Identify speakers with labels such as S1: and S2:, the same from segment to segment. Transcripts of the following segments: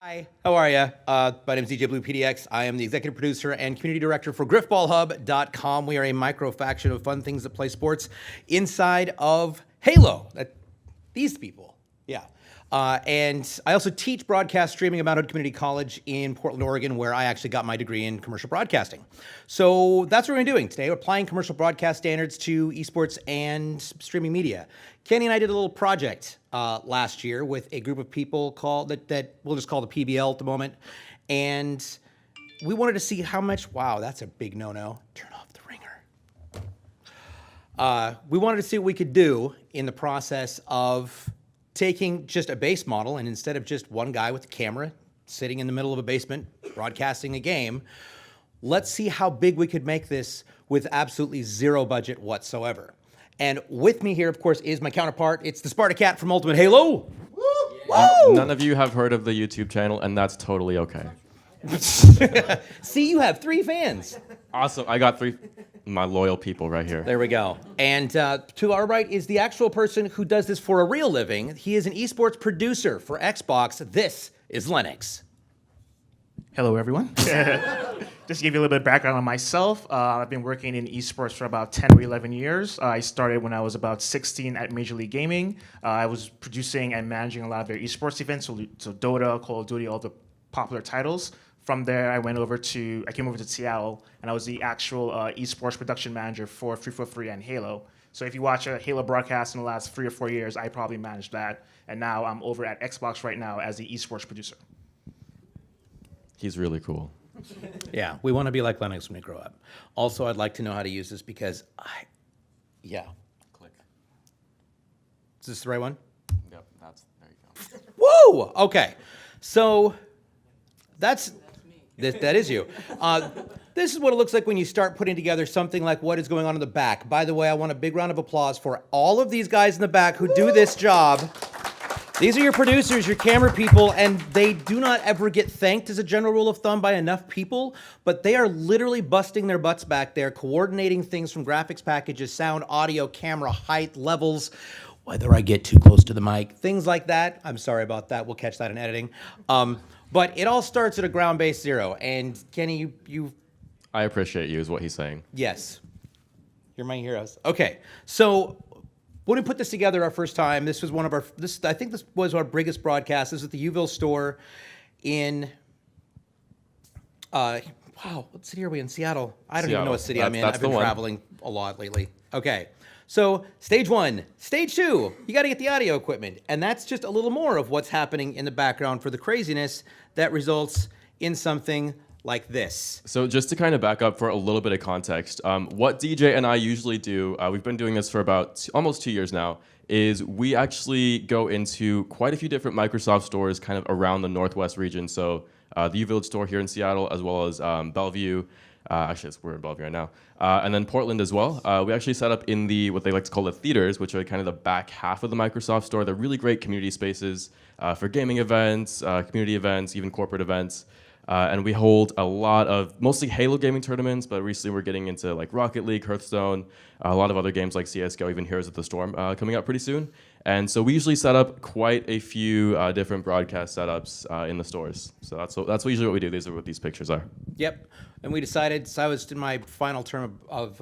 S1: Hi, how are you? My name is DJBlue PDX. I am the executive producer and community director for griffballhub.com. We are a micro faction of fun things that play sports inside of Halo. These people, yeah. And I also teach broadcast streaming at Mount Hood Community College in Portland, Oregon, where I actually got my degree in commercial broadcasting. So that's what we're doing today. We're applying commercial broadcast standards to esports and streaming media. Kenny and I did a little project last year with a group of people called that we'll just call the PBL at the moment, and we wanted to see how much. Wow, that's a big no-no. Turn off the ringer. We wanted to see what we could do in the process of taking just a base model, and instead of just one guy with a camera sitting in the middle of a basement broadcasting a game, let's see how big we could make this with absolutely zero budget whatsoever. And with me here, of course, is my counterpart. It's TheSpartacat from Ultimate Halo.
S2: Woo! None of you have heard of the YouTube channel, and that's totally okay.
S1: See, you have 3 fans.
S2: Awesome. I got 3, my loyal people right here.
S1: There we go. And to our right is the actual person who does this for a real living. He is an esports producer for Xbox. This is Lenox.
S3: Hello, everyone. Just to give you a little bit of background on myself, I've been working in esports for about 10 or 11 years. I started when I was about 16 at Major League Gaming. I was producing and managing a lot of their esports events, so Dota, Call of Duty, all the popular titles. From there, I came over to Seattle, and I was the actual esports production manager for 343 and Halo. So if you watch a Halo broadcast in the last 3 or 4 years, I probably managed that. And now I'm over at Xbox right now as the esports producer.
S2: He's really cool.
S1: Yeah, we want to be like Lenox when we grow up. Also, I'd like to know how to use this because
S2: Click.
S1: Is this the right one?
S2: Yep, there you go.
S1: Woo! Okay, so that is you. This is what it looks like when you start putting together something like what is going on in the back. By the way, I want a big round of applause for all of these guys in the back who do this job. These are your producers, your camera people, and they do not ever get thanked as a general rule of thumb by enough people, but they are literally busting their butts back there, coordinating things from graphics packages, sound, audio, camera, height, levels, whether I get too close to the mic, things like that. I'm sorry about that. We'll catch that in editing. But it all starts at a ground-based zero. And Kenny, you...
S2: I appreciate you, is what he's saying.
S1: Yes. You're my heroes. Okay, so when we put this together our first time, this was one of our... I think this was our biggest broadcast. This was at the Uville store in... wow, what city are we in? Seattle. I don't even know what city I'm in. I've been traveling a lot lately. Okay. So stage 1, stage 2, you got to get the audio equipment. And that's just a little more of what's happening in the background for the craziness that results in something like this.
S2: So just to kind of back up for a little bit of context, what DJ and I usually do, we've been doing this for about almost 2 years now, is we actually go into quite a few different Microsoft stores kind of around the Northwest region. So the U-Village store here in Seattle, as well as Bellevue. Actually, we're in Bellevue right now. And then Portland as well. We actually set up in what they like to call the theaters, which are kind of the back half of the Microsoft store. They're really great community spaces for gaming events, community events, even corporate events. And we hold a lot of mostly Halo gaming tournaments, but recently we're getting into like Rocket League, Hearthstone, a lot of other games like CSGO, even Heroes of the Storm coming out pretty soon. And so we usually set up quite a few different broadcast setups in the stores. So that's usually what we do. These are what these pictures are. Yep.
S1: And we decided, so I was in my final term of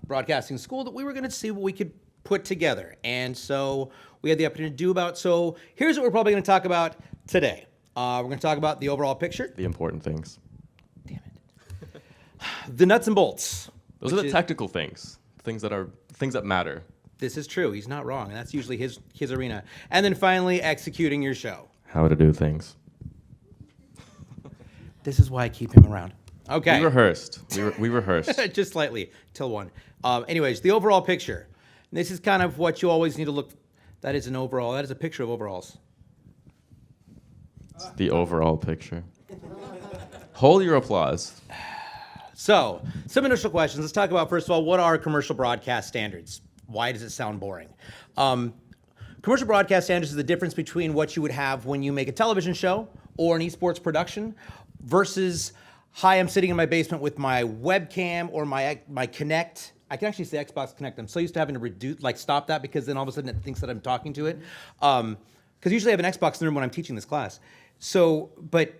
S1: broadcasting school, that we were going to see what we could put together. And so we had the opportunity to do about, so here's what we're probably going to talk about today. We're going to talk about the overall picture.
S2: The important things.
S1: Damn it. The nuts and bolts.
S2: Those are the technical things. Things that matter.
S1: This is true. He's not wrong. And that's usually his arena. And then finally, executing your show.
S2: How to do things.
S1: This is why I keep him around. Okay.
S2: We rehearsed. We rehearsed.
S1: Just slightly, till 1. Anyways, the overall picture. And this is kind of what you always need to look. That is an overall. That is a picture of overalls.
S2: It's the overall picture. Hold your applause.
S1: So, some initial questions. Let's talk about, first of all, what are commercial broadcast standards? Why does it sound boring? Commercial broadcast standards is the difference between what you would have when you make a television show or an esports production versus, hi, I'm sitting in my basement with my webcam or my Kinect. I can actually say Xbox Kinect. I'm so used to having to stop that because then all of a sudden it thinks that I'm talking to it. Because usually I have an Xbox in the room when I'm teaching this class. So, but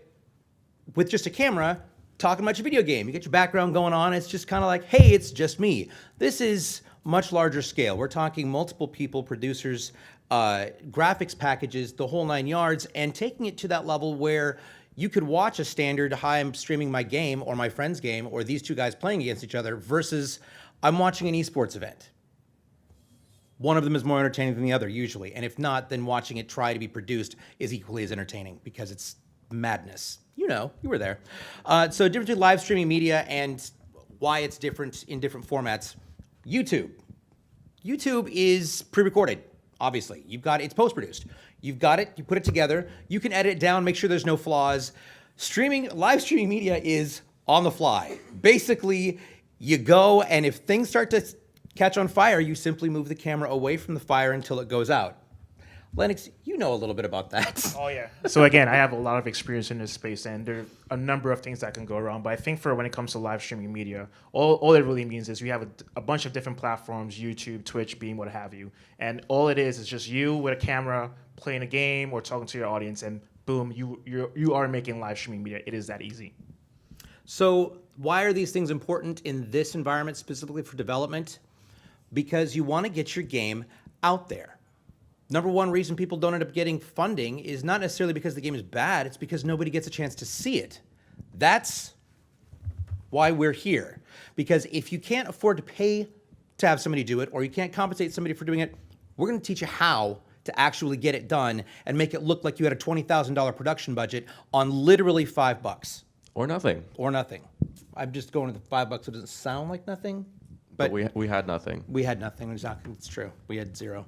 S1: with just a camera, talking about your video game, you get your background going on, it's just kind of like, hey, it's just me. This is much larger scale. We're talking multiple people, producers, graphics packages, the whole 9 yards, and taking it to that level where you could watch a standard, hi, I'm streaming my game or my friend's game or these two guys playing against each other versus I'm watching an esports event. One of them is more entertaining than the other usually. And if not, then watching it try to be produced is equally as entertaining because it's madness. You know, you were there. So difference between live streaming media and why it's different in different formats. YouTube. YouTube is pre-recorded, obviously. You've got it's post-produced. You've got it, you put it together, you can edit it down, make sure there's no flaws. Live streaming media is on the fly. Basically, you go and if things start to catch on fire, you simply move the camera away from the fire until it goes out. Lenox, you know a little bit about that.
S3: Oh, yeah. So, again, I have a lot of experience in this space, and there are a number of things that can go wrong. But I think for when it comes to live streaming media, all it really means is you have a bunch of different platforms, YouTube, Twitch, Beam, what have you. And all it is just you with a camera playing a game or talking to your audience, and boom, you are making live streaming media. It is that easy.
S1: So why are these things important in this environment, specifically for development? Because you want to get your game out there. Number one reason people don't end up getting funding is not necessarily because the game is bad, it's because nobody gets a chance to see it. That's why we're here. Because if you can't afford to pay to have somebody do it, or you can't compensate somebody for doing it, we're going to teach you how to actually get it done and make it look like you had a $20,000 production budget on literally $5.
S2: Or nothing.
S1: Or nothing. I'm just going to the $5 so it doesn't sound like nothing.
S2: But we had nothing.
S1: We had nothing, exactly. It's true. We had zero.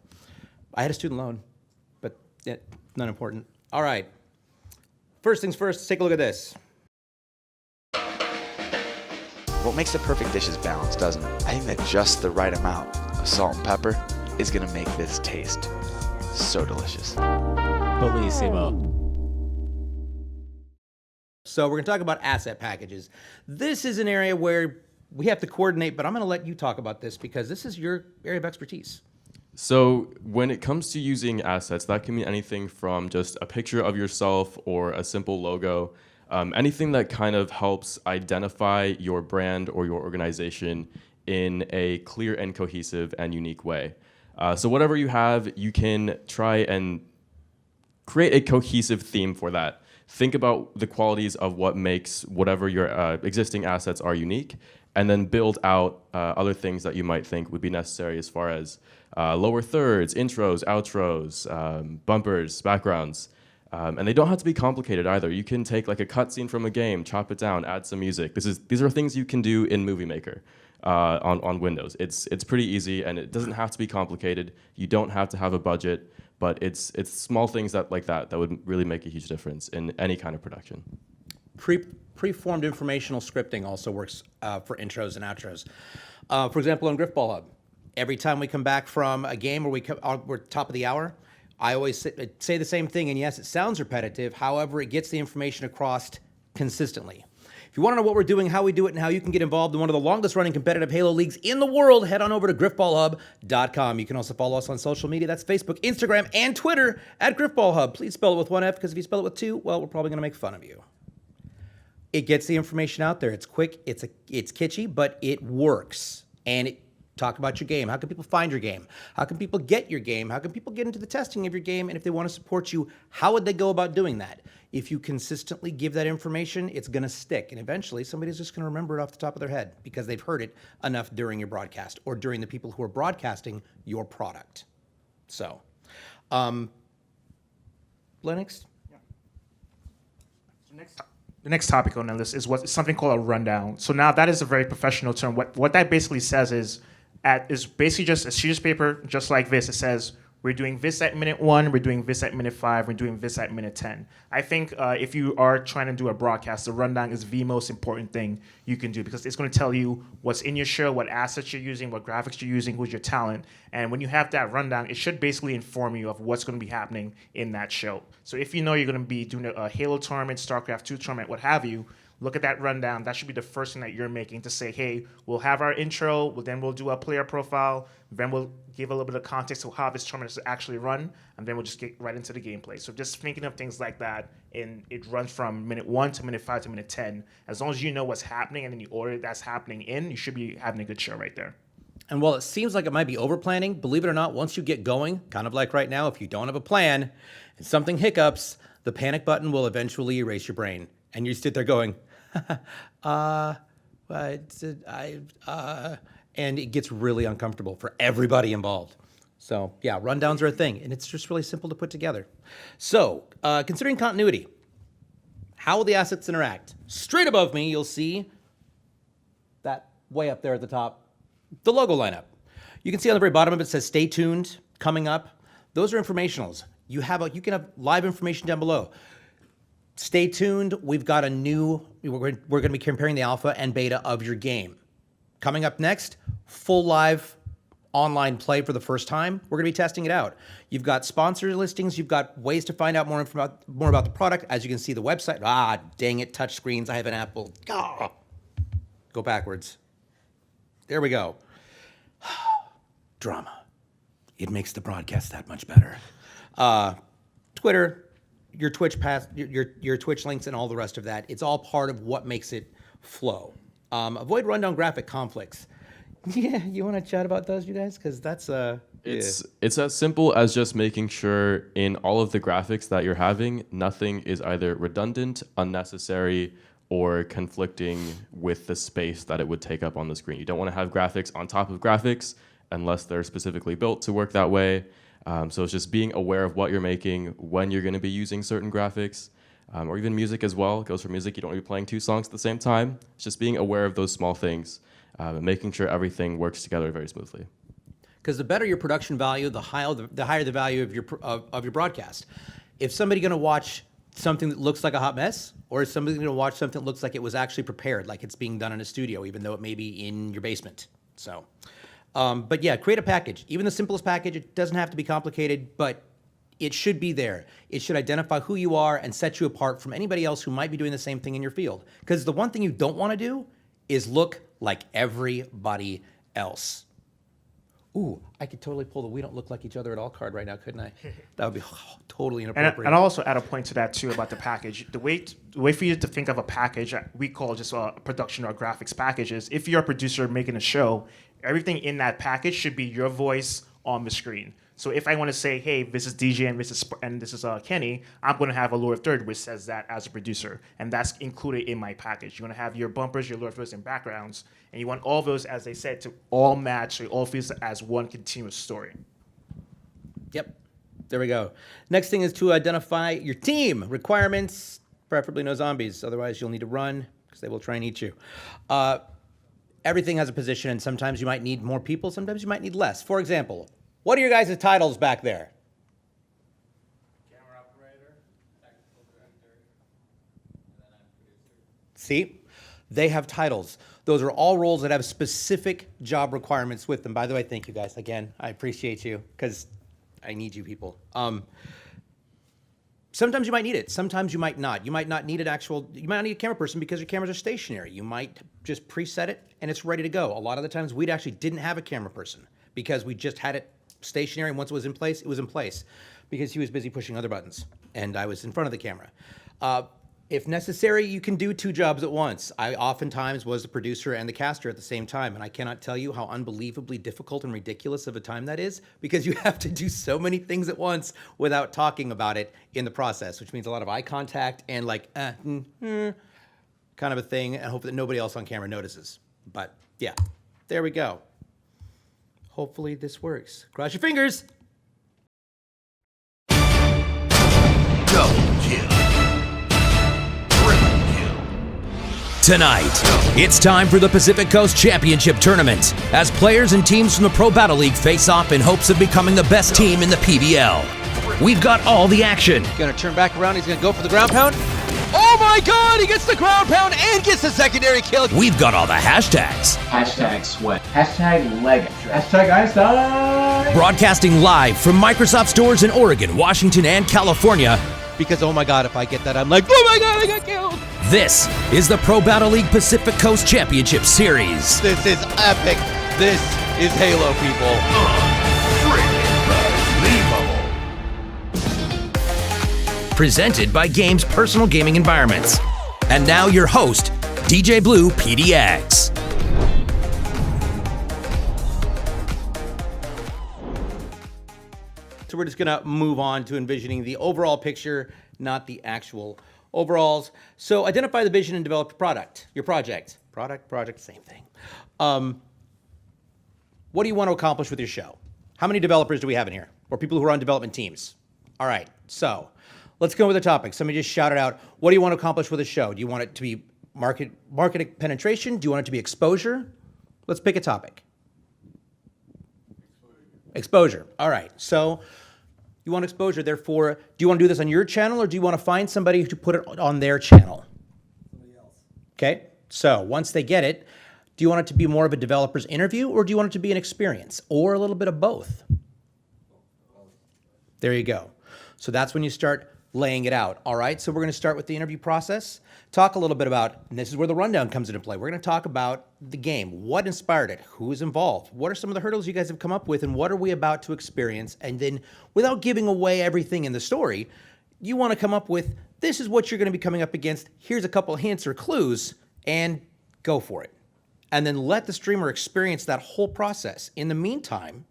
S1: I had a student loan, but not important. All right. First things first, let's take a look at this.
S4: What makes the perfect dish is balance, doesn't it? I think that just the right amount of salt and pepper is going to make this taste so delicious.
S5: Bellissimo.
S1: So we're going to talk about asset packages. This is an area where we have to coordinate, but I'm going to let you talk about this because this is your area of expertise.
S2: So when it comes to using assets, that can mean anything from just a picture of yourself or a simple logo, anything that kind of helps identify your brand or your organization in a clear and cohesive and unique way. So whatever you have, you can try and create a cohesive theme for that. Think about the qualities of what makes whatever your existing assets are unique, and then build out other things that you might think would be necessary as far as lower thirds, intros, outros, bumpers, backgrounds. And they don't have to be complicated either. You can take like a cutscene from a game, chop it down, add some music. These are things you can do in Movie Maker on Windows. It's pretty easy, and it doesn't have to be complicated. You don't have to have a budget, but it's small things that would really make a huge difference in any kind of production.
S1: Preformed informational scripting also works for intros and outros. For example, on Griffball Hub, every time we come back from a game where we're top of the hour, I always say the same thing, and yes, it sounds repetitive. However, it gets the information across consistently. If you want to know what we're doing, how we do it, and how you can get involved in one of the longest-running competitive Halo leagues in the world, head on over to griffballhub.com. You can also follow us on social media. That's Facebook, Instagram, and Twitter at griffballhub. Please spell it with one F, because if you spell it with two, well, we're probably going to make fun of you. It gets the information out there. It's quick, it's kitschy, but it works. And talk about your game. How can people find your game? How can people get your game? How can people get into the testing of your game? And if they want to support you, how would they go about doing that? If you consistently give that information, it's going to stick. And eventually, somebody's just going to remember it off the top of their head because they've heard it enough during your broadcast or during the people who are broadcasting your product. So, Lenox?
S3: Yeah. The next topic on the list is something called a rundown. So now that is a very professional term. What that basically says is basically just a sheet of paper, just like this. It says, we're doing this at minute 1, we're doing this at minute 5, we're doing this at minute 10. I think if you are trying to do a broadcast, the rundown is the most important thing you can do because it's going to tell you what's in your show, what assets you're using, what graphics you're using, who's your talent. And when you have that rundown, it should basically inform you of what's going to be happening in that show. So if you know you're going to be doing a Halo tournament, StarCraft 2 tournament, what have you, look at that rundown. That should be the first thing that you're making to say, hey, we'll have our intro, then we'll do a player profile, then we'll give a little bit of context to how this tournament is actually run, and then we'll just get right into the gameplay. So just thinking of things like that, and it runs from minute 1 to minute 5 to minute 10. As long as you know what's happening and then the order that's happening in, you should be having a good show right there.
S1: And while it seems like it might be over planning, believe it or not, once you get going, kind of like right now, if you don't have a plan and something hiccups, the panic button will eventually erase your brain. And you sit there going, and it gets really uncomfortable for everybody involved. So yeah, rundowns are a thing, and it's just really simple to put together. So considering continuity, how will the assets interact? Straight above me, you'll see that way up there at the top, the logo lineup. You can see on the very bottom of it says "Stay tuned." Coming up, those are informationals. You can have live information down below. Stay tuned. We've got a new. We're going to be comparing the alpha and beta of your game. Coming up next, full live online play for the first time. We're going to be testing it out. You've got sponsor listings. You've got ways to find out more about the product. As you can see, the website. Ah, dang it! Touch screens. I have an Apple. Oh. Go backwards. There we go. Drama. It makes the broadcast that much better. Twitter, your Twitch your Twitch links and all the rest of that. It's all part of what makes it flow. Avoid rundown graphic conflicts. Yeah, you want to chat about those, you guys? Because that's
S2: It's as simple as just making sure in all of the graphics that you're having, nothing is either redundant, unnecessary, or conflicting with the space that it would take up on the screen. You don't want to have graphics on top of graphics unless they're specifically built to work that way. So it's just being aware of what you're making, when you're going to be using certain graphics, or even music as well. It goes for music. You don't want to be playing 2 songs at the same time. It's just being aware of those small things and making sure everything works together very smoothly.
S1: Because the better your production value, the higher the value of your broadcast. If somebody's going to watch something that looks like a hot mess, or is somebody going to watch something that looks like it was actually prepared, like it's being done in a studio, even though it may be in your basement. So, but yeah, create a package. Even the simplest package, it doesn't have to be complicated, but it should be there. It should identify who you are and set you apart from anybody else who might be doing the same thing in your field. Because the one thing you don't want to do is look like everybody else. Ooh, I could totally pull the "we don't look like each other at all" card right now, couldn't I? That would be totally inappropriate.
S3: And I'll also add a point to that too about the package. The way for you to think of a package, we call just a production or graphics packages. If you're a producer making a show, everything in that package should be your voice on the screen. So if I want to say, hey, this is DJ and this is Kenny, I'm going to have a lower third which says that as a producer, and that's included in my package. You want to have your bumpers, your lower thirds, and backgrounds, and you want all those, as they said, to all match, so it all feels as one continuous story.
S1: Yep, there we go. Next thing is to identify your team requirements, preferably no zombies, otherwise you'll need to run because they will try and eat you. Everything has a position, and sometimes you might need more people, sometimes you might need less. For example, what are your guys' titles back there?
S5: Camera operator, technical director, and then I'm producer.
S1: See? They have titles. Those are all roles that have specific job requirements with them. By the way, thank you guys. Again, I appreciate you because I need you people. Sometimes you might need it. Sometimes you might not. You might not need you might not need a camera person because your cameras are stationary. You might just preset it and it's ready to go. A lot of the times we actually didn't have a camera person because we just had it stationary, and once it was in place because he was busy pushing other buttons and I was in front of the camera. If necessary, you can do 2 jobs at once. I oftentimes was the producer and the caster at the same time, and I cannot tell you how unbelievably difficult and ridiculous of a time that is because you have to do so many things at once without talking about it in the process, which means a lot of eye contact and like kind of a thing, and hope that nobody else on camera notices. But yeah, there we go. Hopefully this works. Cross your fingers.
S6: Double kill. Triple kill.
S7: Tonight, it's time for the Pacific Coast Championship Tournament as players and teams from the Pro Battle League face off in hopes of becoming the best team in the PBL. We've got all the action.
S8: Gonna turn back around, he's gonna go for the ground pound. Oh my god, he gets the ground pound and gets the secondary kill.
S7: We've got all the hashtags.
S9: Hashtag sweat. Hashtag leg. Hashtag Einstein.
S7: Broadcasting live from Microsoft stores in Oregon, Washington, and California.
S8: Because oh my god, if I get that, I'm like, oh my god, I got killed.
S7: This is the Pro Battle League Pacific Coast Championship Series.
S8: This is epic. This is Halo, people.
S7: Presented by Games Personal Gaming Environments. And now your host, DJBlue PDX.
S1: So we're just going to move on to envisioning the overall picture, not the actual overalls. So identify the vision and develop your product, your project. Project, same thing. What do you want to accomplish with your show? How many developers do we have in here? Or people who are on development teams? All right, so let's go with the topic. Somebody just shouted out, what do you want to accomplish with a show? Do you want it to be market penetration? Do you want it to be exposure? Let's pick a topic. Exposure. All right, so you want exposure, therefore, do you want to do this on your channel or do you want to find somebody to put it on their channel? Somebody else. Okay, so once they get it, do you want it to be more of a developer's interview or do you want it to be an experience or a little bit of both? There you go. So that's when you start laying it out. All right, so we're going to start with the interview process. Talk a little bit about, and this is where the rundown comes into play. We're going to talk about the game. What inspired it? Who is involved? What are some of the hurdles you guys have come up with? And what are we about to experience? And then without giving away everything in the story, you want to come up with, this is what you're going to be coming up against. Here's a couple hints or clues and go for it. And then let the streamer experience that whole process. In the meantime,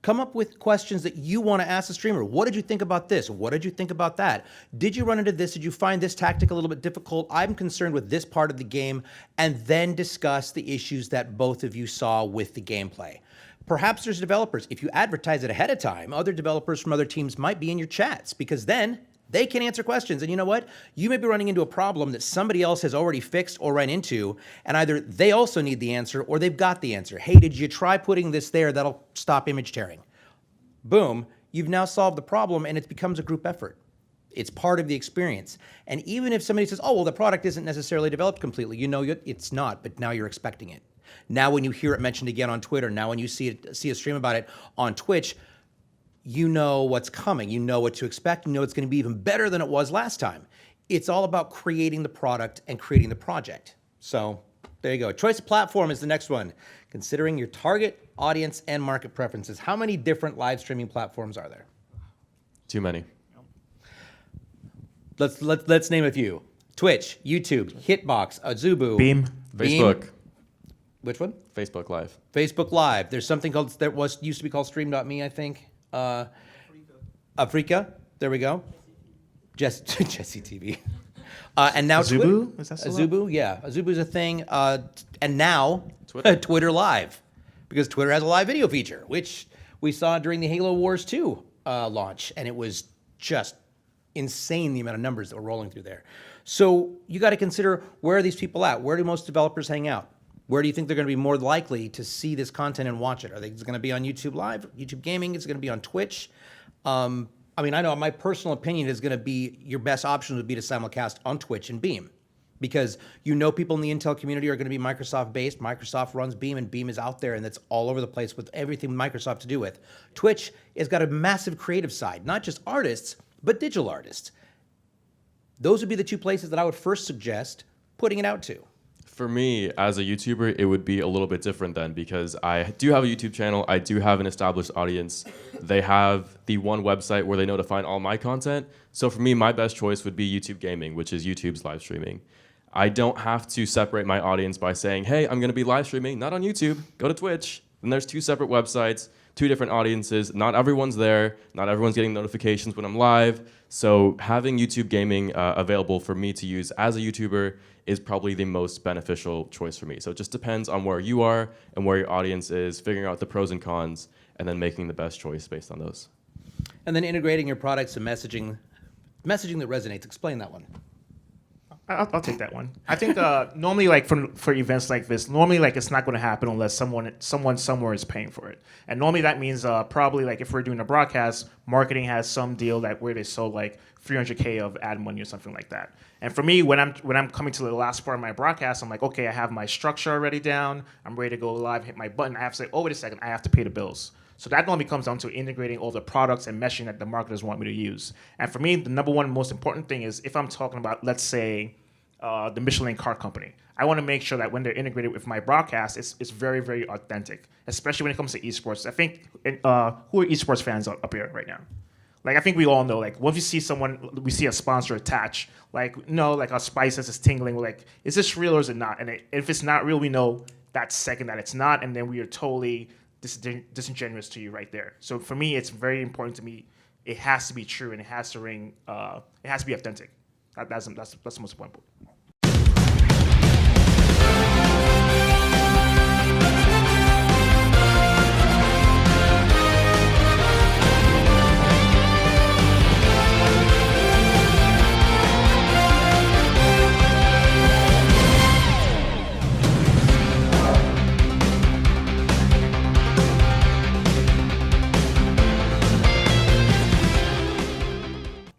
S1: come up with questions that you want to ask the streamer. What did you think about this? What did you think about that? Did you run into this? Did you find this tactic a little bit difficult? I'm concerned with this part of the game. And then discuss the issues that both of you saw with the gameplay. Perhaps there's developers. If you advertise it ahead of time, other developers from other teams might be in your chats because then they can answer questions. And you know what? You may be running into a problem that somebody else has already fixed or ran into, and either they also need the answer or they've got the answer. Hey, did you try putting this there? That'll stop image tearing. Boom, you've now solved the problem and it becomes a group effort. It's part of the experience. And even if somebody says, oh, well, the product isn't necessarily developed completely, you know it's not, but now you're expecting it. Now when you hear it mentioned again on Twitter, now when you see a stream about it on Twitch, you know what's coming. You know what to expect. You know it's going to be even better than it was last time. It's all about creating the product and creating the project. So there you go. Choice of platform is the next one. Considering your target audience and market preferences. How many different live streaming platforms are there?
S2: Too many.
S1: Let's name a few. Twitch, YouTube, Hitbox, Azubu,
S3: Beam.
S2: Facebook.
S1: Which one?
S2: Facebook Live.
S1: Facebook Live. There's something called used to be called Stream.me, I think. Africa. There we go. Jesse TV. And now
S3: Azubu? Is that still
S1: Azubu, yeah. Azubu's a thing. And now Twitter Live. Because Twitter has a live video feature, which we saw during the Halo Wars 2 launch. And it was just insane the amount of numbers that were rolling through there. So you got to consider, where are these people at? Where do most developers hang out? Where do you think they're going to be more likely to see this content and watch it? Are they going to be on YouTube Live, YouTube Gaming? Is it going to be on Twitch? I mean, I know my personal opinion is going to be your best option would be to simulcast on Twitch and Beam. Because you know people in the Intel community are going to be Microsoft-based. Microsoft runs Beam, and Beam is out there, and that's all over the place with everything Microsoft to do with. Twitch has got a massive creative side, not just artists, but digital artists. Those would be the two places that I would first suggest putting it out to.
S2: For me, as a YouTuber, it would be a little bit different then because I do have a YouTube channel. I do have an established audience. They have the one website where they know to find all my content. So for me, my best choice would be YouTube Gaming, which is YouTube's live streaming. I don't have to separate my audience by saying, hey, I'm going to be live streaming, not on YouTube, go to Twitch. Then there's two separate websites, two different audiences. Not everyone's there. Not everyone's getting notifications when I'm live. So having YouTube Gaming available for me to use as a YouTuber is probably the most beneficial choice for me. So it just depends on where you are and where your audience is, figuring out the pros and cons, and then making the best choice based on those.
S1: And then integrating your products and messaging that resonates. Explain that one.
S3: I'll take that one. I think normally, like for events like this, normally like it's not going to happen unless someone somewhere is paying for it. And normally that means probably like if we're doing a broadcast, marketing has some deal that where they sold like 300K of ad money or something like that. And for me, when I'm coming to the last part of my broadcast, I'm like, okay, I have my structure already down. I'm ready to go live. Hit my button. I have to say, oh wait a second, I have to pay the bills. So that normally comes down to integrating all the products and meshing that the marketers want me to use. And for me, the number one most important thing is if I'm talking about, let's say, the Michelin car company. I want to make sure that when they're integrated with my broadcast, it's very, very authentic, especially when it comes to esports. I think, who are esports fans up here right now? Like, I think we all know, like, once we see a sponsor attached, like, no, like, our spices is tingling. We're like, is this real or is it not? And if it's not real, we know that second that it's not, and then we are totally disingenuous to you right there. So for me, it's very important to me. It has to be true, and it has to ring. It has to be authentic. That's the most important part.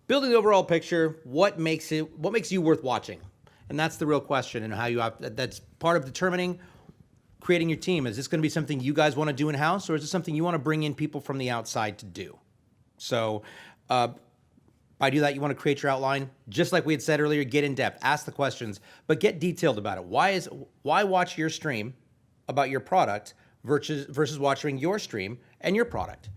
S1: Building the overall picture, what makes you worth watching? And that's the real question, and how that's part of determining creating your team. Is this going to be something you guys want to do in-house, or is it something you want to bring in people from the outside to do? So by do that, you want to create your outline. Just like we had said earlier, get in depth, ask the questions, but get detailed about it. Why watch your stream about your product versus watching your stream and your product?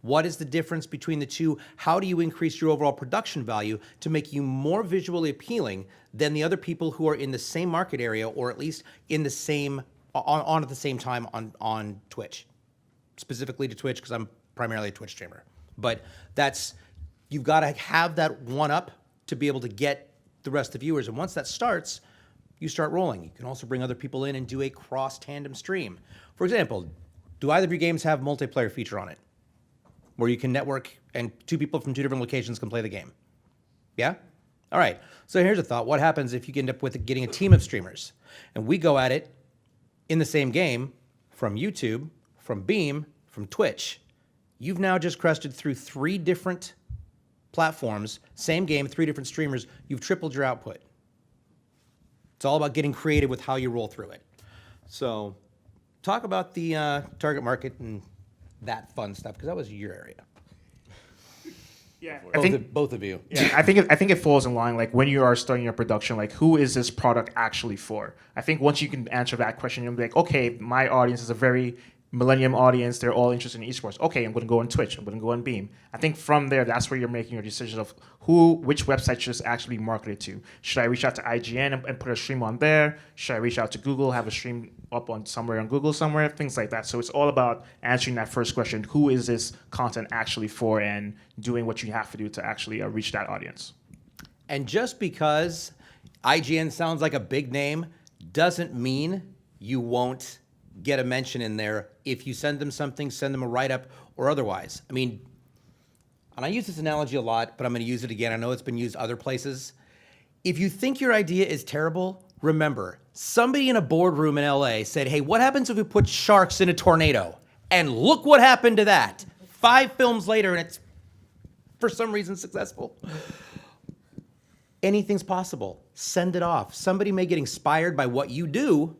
S1: What is the difference between the two? How do you increase your overall production value to make you more visually appealing than the other people who are in the same market area, or at least in the same on at the same time on Twitch? Specifically to Twitch, because I'm primarily a Twitch streamer. But you've got to have that one up to be able to get the rest of the viewers. And once that starts, you start rolling. You can also bring other people in and do a cross-tandem stream. For example, do either of your games have multiplayer feature on it, where you can network and two people from two different locations can play the game? Yeah? All right. So here's a thought. What happens if you end up with getting a team of streamers and we go at it in the same game from YouTube, from Beam, from Twitch? You've now just crested through 3 different platforms, same game, 3 different streamers. You've tripled your output. It's all about getting creative with how you roll through it. So talk about the target market and that fun stuff, because that was your area.
S3: Yeah,
S1: both of you.
S3: Yeah, I think it falls in line. Like, when you are starting your production, like, who is this product actually for? I think once you can answer that question, you'll be like, okay, my audience is a very millennium audience. They're all interested in esports. Okay, I'm going to go on Twitch. I'm going to go on Beam. I think from there, that's where you're making your decision of which website should this actually be marketed to. Should I reach out to IGN and put a stream on there? Should I reach out to Google, have a stream up on somewhere on Google somewhere? Things like that. So it's all about answering that first question: who is this content actually for, and doing what you have to do to actually reach that audience.
S1: And just because IGN sounds like a big name doesn't mean you won't get a mention in there if you send them something, send them a write-up or otherwise. I mean, and I use this analogy a lot, but I'm going to use it again. I know it's been used other places. If you think your idea is terrible, remember, somebody in a boardroom in LA said, hey, what happens if we put sharks in a tornado? And look what happened to that. 5 films later, and it's for some reason successful. Anything's possible. Send it off. Somebody may get inspired by what you do,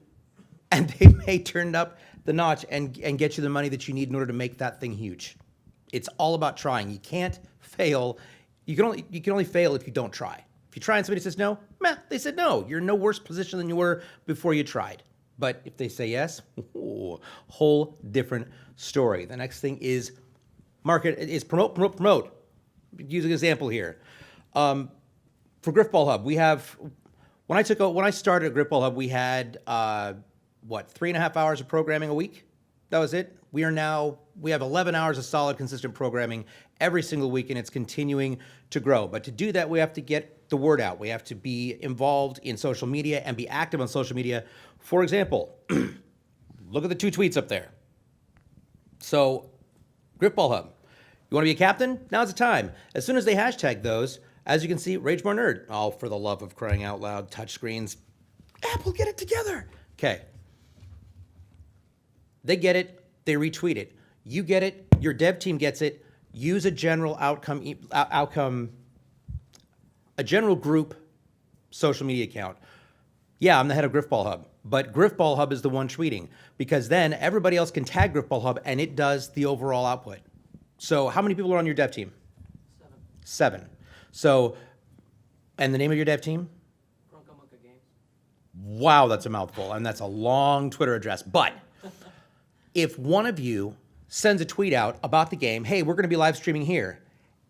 S1: and they may turn up the notch and get you the money that you need in order to make that thing huge. It's all about trying. You can't fail. You can only fail if you don't try. If you try and somebody says no, they said no. You're in no worse position than you were before you tried. But if they say yes, whole different story. The next thing is promote. Use an example here. For Griffball Hub, we have, when I started at Griffball Hub, we had 3.5 hours of programming a week. That was it. We have 11 hours of solid, consistent programming every single week, and it's continuing to grow. But to do that, we have to get the word out. We have to be involved in social media and be active on social media. For example, look at the 2 tweets up there. So, Griffball Hub, you want to be a captain? Now's the time. As soon as they hashtag those, as you can see, Rage More Nerd. Oh, for the love of crying out loud, touchscreens. Apple, get it together. Okay. They get it, they retweet it. You get it, your dev team gets it. Use a general a general group social media account. Yeah, I'm the head of Griffball Hub, but Griffball Hub is the one tweeting, because then everybody else can tag Griffball Hub and it does the overall output. So how many people are on your dev team?
S5: 7.
S1: So, and the name of your dev team? Wow, that's a mouthful, and that's a long Twitter address. But if one of you sends a tweet out about the game, hey, we're going to be live streaming here,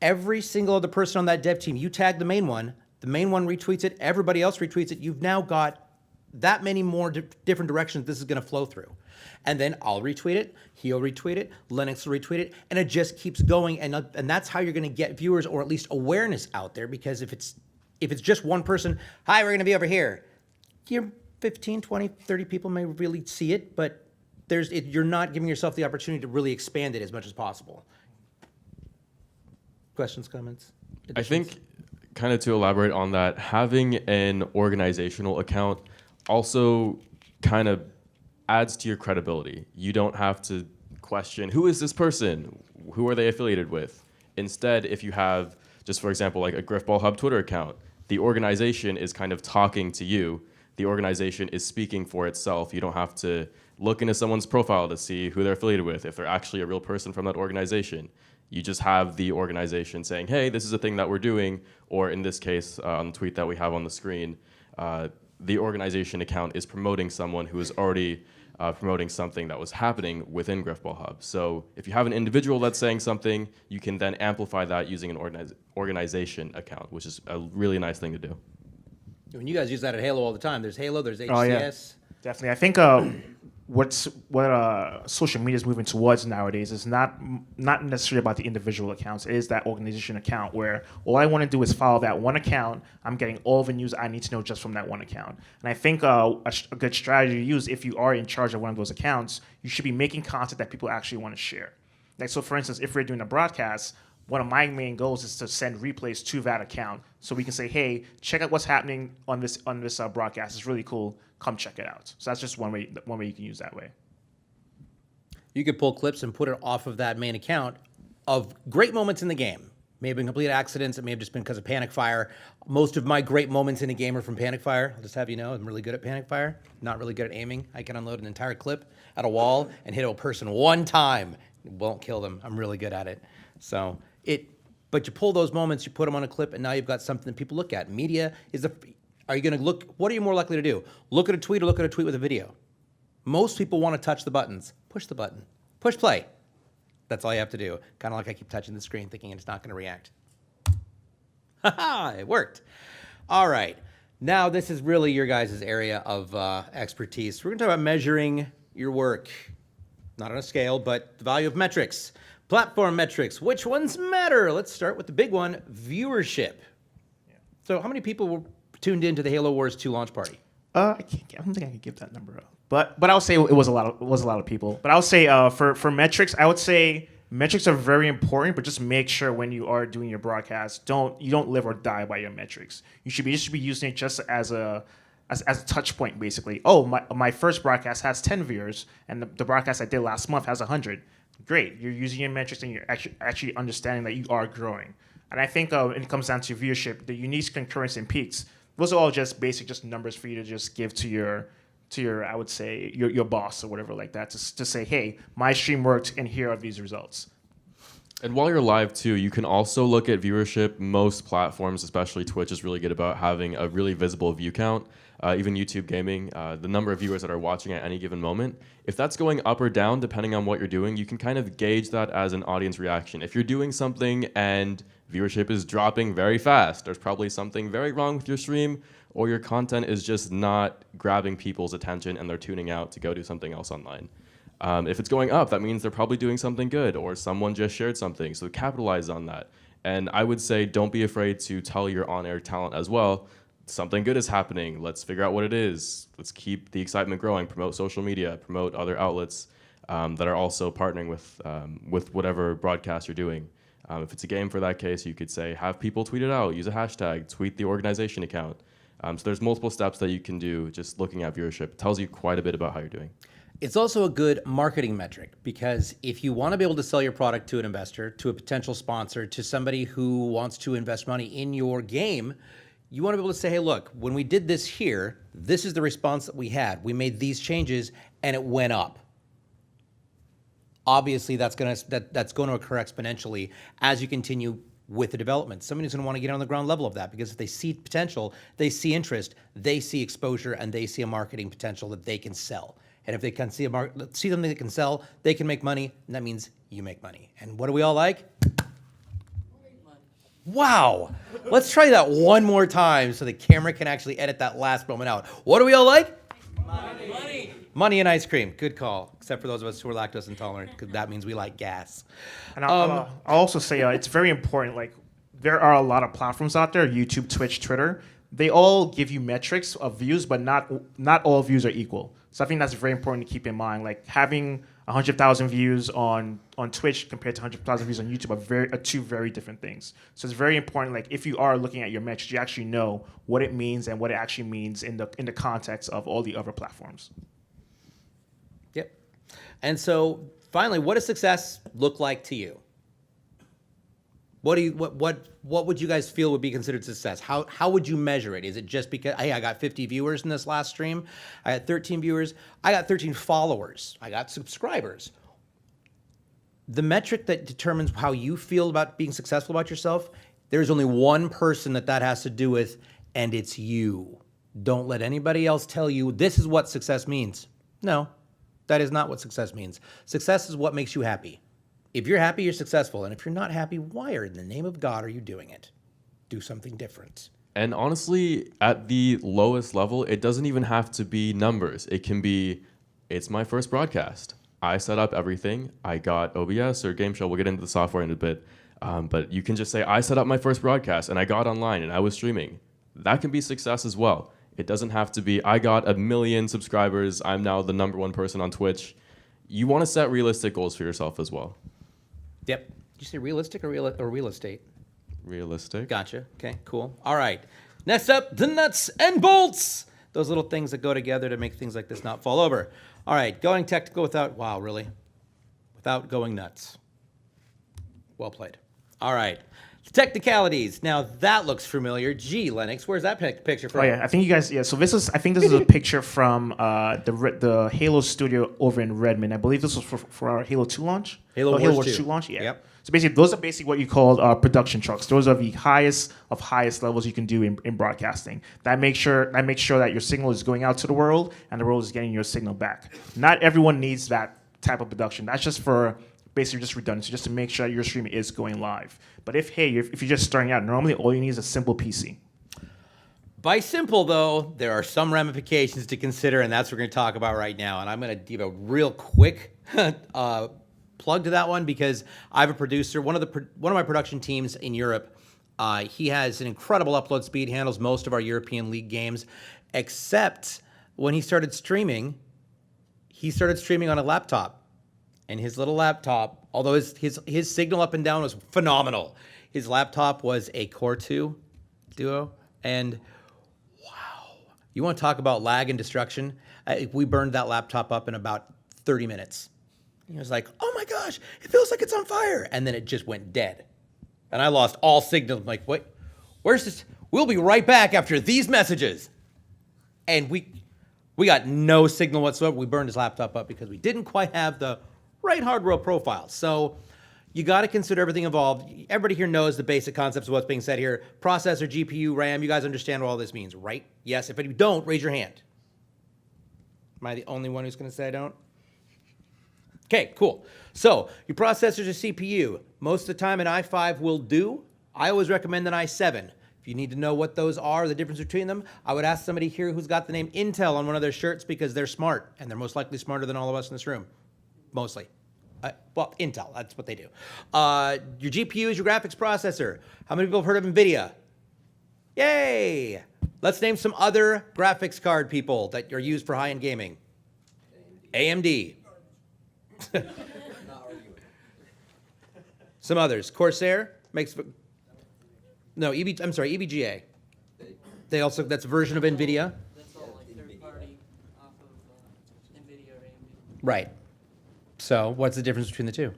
S1: every single other person on that dev team, you tag the main one retweets it, everybody else retweets it, you've now got that many more different directions this is going to flow through. And then I'll retweet it, he'll retweet it, Lenox will retweet it, and it just keeps going. And that's how you're going to get viewers, or at least awareness out there, because if it's just one person, hi, we're going to be over here, your 15, 20, 30 people may really see it, but you're not giving yourself the opportunity to really expand it as much as possible. Questions, comments?
S2: I think, kind of to elaborate on that, having an organizational account also kind of adds to your credibility. You don't have to question, who is this person? Who are they affiliated with? Instead, if you have, just for example, like a Griffball Hub Twitter account, the organization is kind of talking to you. The organization is speaking for itself. You don't have to look into someone's profile to see who they're affiliated with, if they're actually a real person from that organization. You just have the organization saying, hey, this is a thing that we're doing, or in this case, on the tweet that we have on the screen, the organization account is promoting someone who is already promoting something that was happening within Griffball Hub. So if you have an individual that's saying something, you can then amplify that using an organization account, which is a really nice thing to do.
S1: When you guys use that at Halo all the time, there's Halo, there's HCS.
S3: Oh, yeah. Definitely. I think what social media is moving towards nowadays is not necessarily about the individual accounts. It is that organization account where all I want to do is follow that one account. I'm getting all the news I need to know just from that one account. And I think a good strategy to use, if you are in charge of one of those accounts, you should be making content that people actually want to share. Like, so for instance, if we're doing a broadcast, one of my main goals is to send replays to that account so we can say, hey, check out what's happening on this broadcast. It's really cool. Come check it out. So that's just one way you can use that way.
S1: You could pull clips and put it off of that main account of great moments in the game. May have been complete accidents. It may have just been because of panic fire. Most of my great moments in a game are from panic fire. I'll just have you know, I'm really good at panic fire. Not really good at aiming. I can unload an entire clip at a wall and hit a person one time. It won't kill them. I'm really good at it. So but you pull those moments, you put them on a clip, and now you've got something that people look at. Media is are you going to look? What are you more likely to do? Look at a tweet or look at a tweet with a video? Most people want to touch the buttons. Push the button. Push play. That's all you have to do. Kind of like I keep touching the screen thinking it's not going to react. Ha-ha, it worked. All right. Now this is really your guys' area of expertise. We're going to talk about measuring your work. Not on a scale, but the value of metrics. Platform metrics. Which ones matter? Let's start with the big one, viewership. Yeah. So how many people were tuned into the Halo Wars 2 launch party?
S3: I don't think I can give that number up. But I would say it was a lot of people. But I would say for metrics, I would say metrics are very important, but just make sure when you are doing your broadcast, you don't live or die by your metrics. You should be using it just as a touch point, basically. Oh, my first broadcast has 10 viewers, and the broadcast I did last month has 100. Great, you're using your metrics and you're actually understanding that you are growing. And I think when it comes down to viewership, the unique concurrence and peaks, those are all just basic, just numbers for you to just give to your I would say your boss or whatever like that, to say, hey, my stream worked and here are these results.
S2: And while you're live too, you can also look at viewership. Most platforms, especially Twitch, is really good about having a really visible view count. Even YouTube gaming, the number of viewers that are watching at any given moment. If that's going up or down, depending on what you're doing, you can kind of gauge that as an audience reaction. If you're doing something and viewership is dropping very fast, there's probably something very wrong with your stream, or your content is just not grabbing people's attention and they're tuning out to go do something else online. If it's going up, that means they're probably doing something good, or someone just shared something, so capitalize on that. And I would say don't be afraid to tell your on-air talent as well, something good is happening, let's figure out what it is, let's keep the excitement growing, promote social media, promote other outlets that are also partnering with whatever broadcast you're doing. If it's a game, for that case, you could say, have people tweet it out, use a hashtag, tweet the organization account. So there's multiple steps that you can do just looking at viewership. It tells you quite a bit about how you're doing.
S1: It's also a good marketing metric, because if you want to be able to sell your product to an investor, to a potential sponsor, to somebody who wants to invest money in your game, you want to be able to say, hey, look, when we did this here, this is the response that we had. We made these changes and it went up. Obviously, that's going to occur exponentially as you continue with the development. Somebody's going to want to get on the ground level of that because if they see potential, they see interest, they see exposure, and they see a marketing potential that they can sell. And if they can see something they can sell, they can make money, and that means you make money. And what do we all like? Wow. Let's try that one more time so the camera can actually edit that last moment out. What do we all like?
S5: Money.
S1: Money and ice cream. Good call. Except for those of us who are lactose intolerant, because that means we like gas.
S3: And I'll also say it's very important. Like, there are a lot of platforms out there, YouTube, Twitch, Twitter. They all give you metrics of views, but not all views are equal. So I think that's very important to keep in mind. Like, having 100,000 views on Twitch compared to 100,000 views on YouTube are two very different things. So it's very important. Like, if you are looking at your metrics, you actually know what it means and what it actually means in the context of all the other platforms.
S1: Yep. And so finally, what does success look like to you? What would you guys feel would be considered success? How would you measure it? Is it just because, hey, I got 50 viewers in this last stream, I got 13 viewers, I got 13 followers, I got subscribers? The metric that determines how you feel about being successful about yourself, there's only one person that has to do with, and it's you. Don't let anybody else tell you this is what success means. No, that is not what success means. Success is what makes you happy. If you're happy, you're successful. And if you're not happy, why in the name of God are you doing it? Do something different.
S2: And honestly, at the lowest level, it doesn't even have to be numbers. It can be, it's my first broadcast. I set up everything. I got OBS or Game Show. We'll get into the software in a bit. But you can just say, I set up my first broadcast and I got online and I was streaming. That can be success as well. It doesn't have to be, I got 1 million subscribers. I'm now the #1 person on Twitch. You want to set realistic goals for yourself as well.
S1: Yep. Did you say realistic or real estate?
S2: Realistic.
S1: Gotcha. Okay, cool. All right. Next up, the nuts and bolts. Those little things that go together to make things like this not fall over. All right, going technical without going nuts. Well played. All right. Technicalities. Now that looks familiar. Gee, Lennox, where's that picture from?
S3: Oh yeah, I think you guys. Yeah, so I think this is a picture from the Halo studio over in Redmond. I believe this was for our Halo 2 launch.
S1: Halo Wars 2
S3: launch. Yeah.
S1: Yep.
S3: So basically, those are what you call production trucks. Those are the highest levels you can do in broadcasting. That makes sure that your signal is going out to the world and the world is getting your signal back. Not everyone needs that type of production. That's just for basically just redundancy, just to make sure that your stream is going live. But if you're just starting out, normally all you need is a simple PC.
S1: By simple, though, there are some ramifications to consider, and that's what we're going to talk about right now. And I'm going to give a real quick plug to that one because I have a producer, one of my production teams in Europe. He has an incredible upload speed, handles most of our European League games, except when he started streaming on a laptop. And his little laptop, although his signal up and down was phenomenal, his laptop was a Core 2 Duo, and wow, you want to talk about lag and destruction? We burned that laptop up in about 30 minutes. He was like, oh my gosh, it feels like it's on fire. And then it just went dead. And I lost all signal. I'm like, what? Where's this? We'll be right back after these messages. And we got no signal whatsoever. We burned his laptop up because we didn't quite have the right hardware profile. So you got to consider everything involved. Everybody here knows the basic concepts of what's being said here. Processor, GPU, RAM, you guys understand what all this means, right? Yes, if you don't, raise your hand. Am I the only one who's going to say I don't? Okay, cool. So your processors are CPU. Most of the time an i5 will do. I always recommend an i7. If you need to know what those are, the difference between them, I would ask somebody here who's got the name Intel on one of their shirts because they're smart, and they're most likely smarter than all of us in this room. Mostly. Well, Intel, that's what they do. Your GPU is your graphics processor. How many people have heard of NVIDIA? Yay! Let's name some other graphics card people that are used for high-end gaming. AMD. Some others. Corsair makes... No, EVGA. They also, that's a version of NVIDIA.
S5: That's all like third party off of NVIDIA or AMD.
S1: Right. So what's the difference between the two?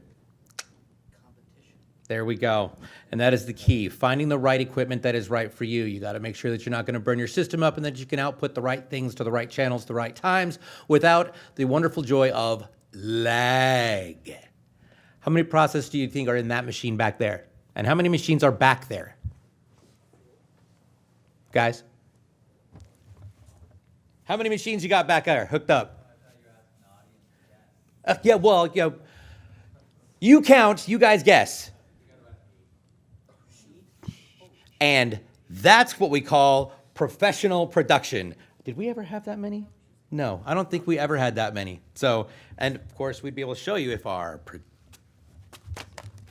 S5: Competition.
S1: There we go. And that is the key. Finding the right equipment that is right for you. You got to make sure that you're not going to burn your system up and that you can output the right things to the right channels, the right times, without the wonderful joy of lag. How many processors do you think are in that machine back there? And how many machines are back there? Guys? How many machines you got back there hooked up? Yeah, well, you count, you guys guess. And that's what we call professional production. Did we ever have that many? No, I don't think we ever had that many. So, and of course, we'd be able to show you if our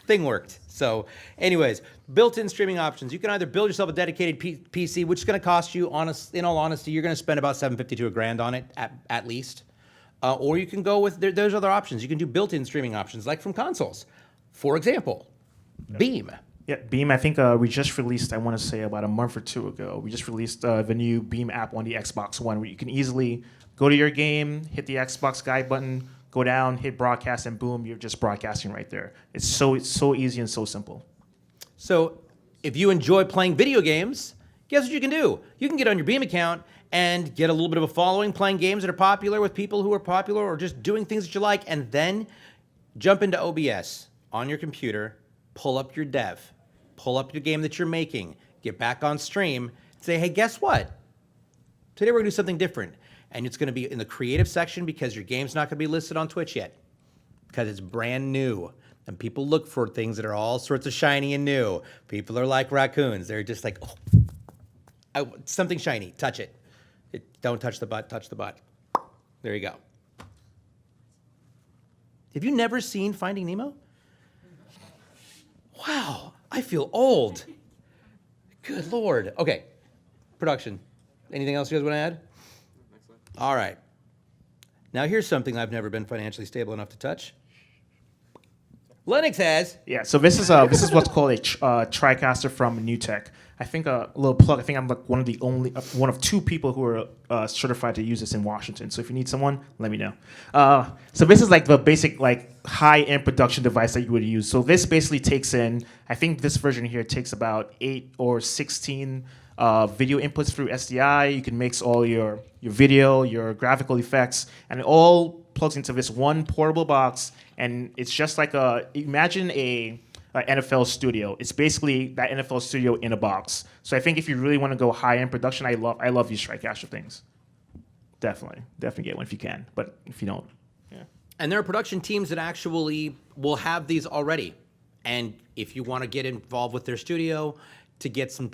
S1: thing worked. So, anyways, built-in streaming options. You can either build yourself a dedicated PC, which is going to cost you, in all honesty, you're going to spend about $750 to $1,000 on it at least. Or you can go with, there's other options. You can do built-in streaming options, like from consoles. For example, Beam.
S3: Yeah, Beam, I think we just released, I want to say about a month or two ago, we just released the new Beam app on the Xbox One, where you can easily go to your game, hit the Xbox guide button, go down, hit broadcast, and boom, you're just broadcasting right there. It's so easy and so simple.
S1: So if you enjoy playing video games, guess what you can do? You can get on your Beam account and get a little bit of a following playing games that are popular with people who are popular or just doing things that you like, and then jump into OBS on your computer, pull up your dev, pull up your game that you're making, get back on stream, say, hey, guess what? Today we're gonna do something different. And it's gonna be in the creative section because your game's not gonna be listed on Twitch yet because it's brand new. And people look for things that are all sorts of shiny and new. People are like raccoons. They're just like, oh, something shiny, touch it. Don't touch the butt, touch the butt. There you go. Have you never seen Finding Nemo? Wow, I feel old. Good Lord. Okay, production. Anything else you guys want to add? All right. Now here's something I've never been financially stable enough to touch. Lenox has.
S3: Yeah, so this is what's called a TriCaster from NewTek. I think a little plug. I think I'm like one of two people who are certified to use this in Washington. So if you need someone, let me know. So this is like the basic like high-end production device that you would use. So this basically takes in. I think this version here takes about 8 or 16 video inputs through SDI. You can mix all your video, your graphical effects, and it all plugs into this one portable box. And it's just like imagine a NFL studio. It's basically that NFL studio in a box. So I think if you really want to go high-end production, I love these TriCaster things. Definitely get one if you can. But if you don't, yeah.
S1: And there are production teams that actually will have these already. And if you want to get involved with their studio to get some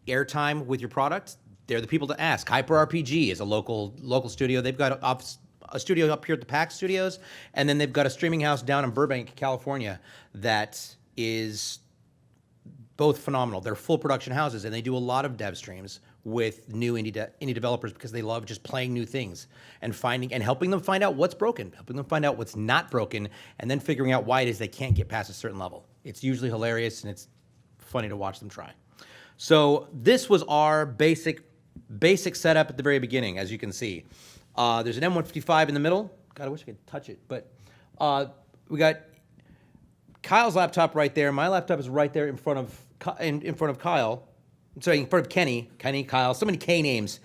S1: airtime with your product, they're the people to ask. Hyper RPG is a local studio. They've got a studio up here at the PAX Studios, and then they've got a streaming house down in Burbank, California, that is both phenomenal. They're full production houses, and they do a lot of dev streams with new indie developers because they love just playing new things and helping them find out what's broken, helping them find out what's not broken, and then figuring out why it is they can't get past a certain level. It's usually hilarious, and it's funny to watch them try. So this was our basic setup at the very beginning, as you can see. There's an M155 in the middle. God, I wish I could touch it, but we got Kyle's laptop right there. My laptop is right there in front of Kyle. Sorry, in front of Kenny, Kyle, so many K names.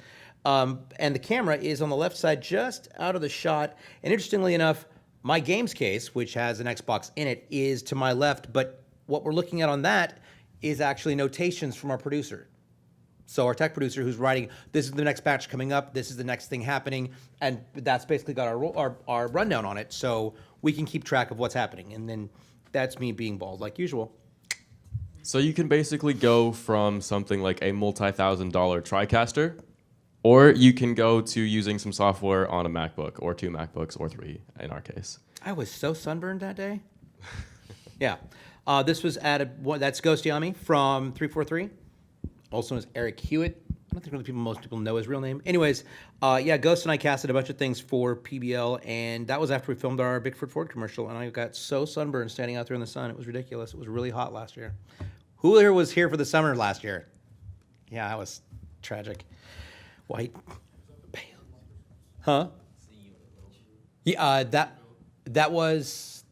S1: And the camera is on the left side, just out of the shot. And interestingly enough, my games case, which has an Xbox in it, is to my left. But what we're looking at on that is actually notations from our producer. So our tech producer who's writing, this is the next batch coming up, this is the next thing happening, and that's basically got our rundown on it, so we can keep track of what's happening. And then that's me being bald like usual.
S2: So you can basically go from something like a multi-$1,000 TriCaster, or you can go to using some software on a MacBook, or 2 MacBooks, or 3 in our case.
S1: I was so sunburned that day. Yeah. This was that's Ghost Yami from 343. Also known as Eric Hewitt. I don't think most people know his real name. Anyways, yeah, Ghost and I casted a bunch of things for PBL, and that was after we filmed our Bigfoot Ford commercial, and I got so sunburned standing out there in the sun. It was ridiculous. It was really hot last year. Who here was here for the summer last year? Yeah, that was tragic. White. Pale. Huh? Yeah, that was...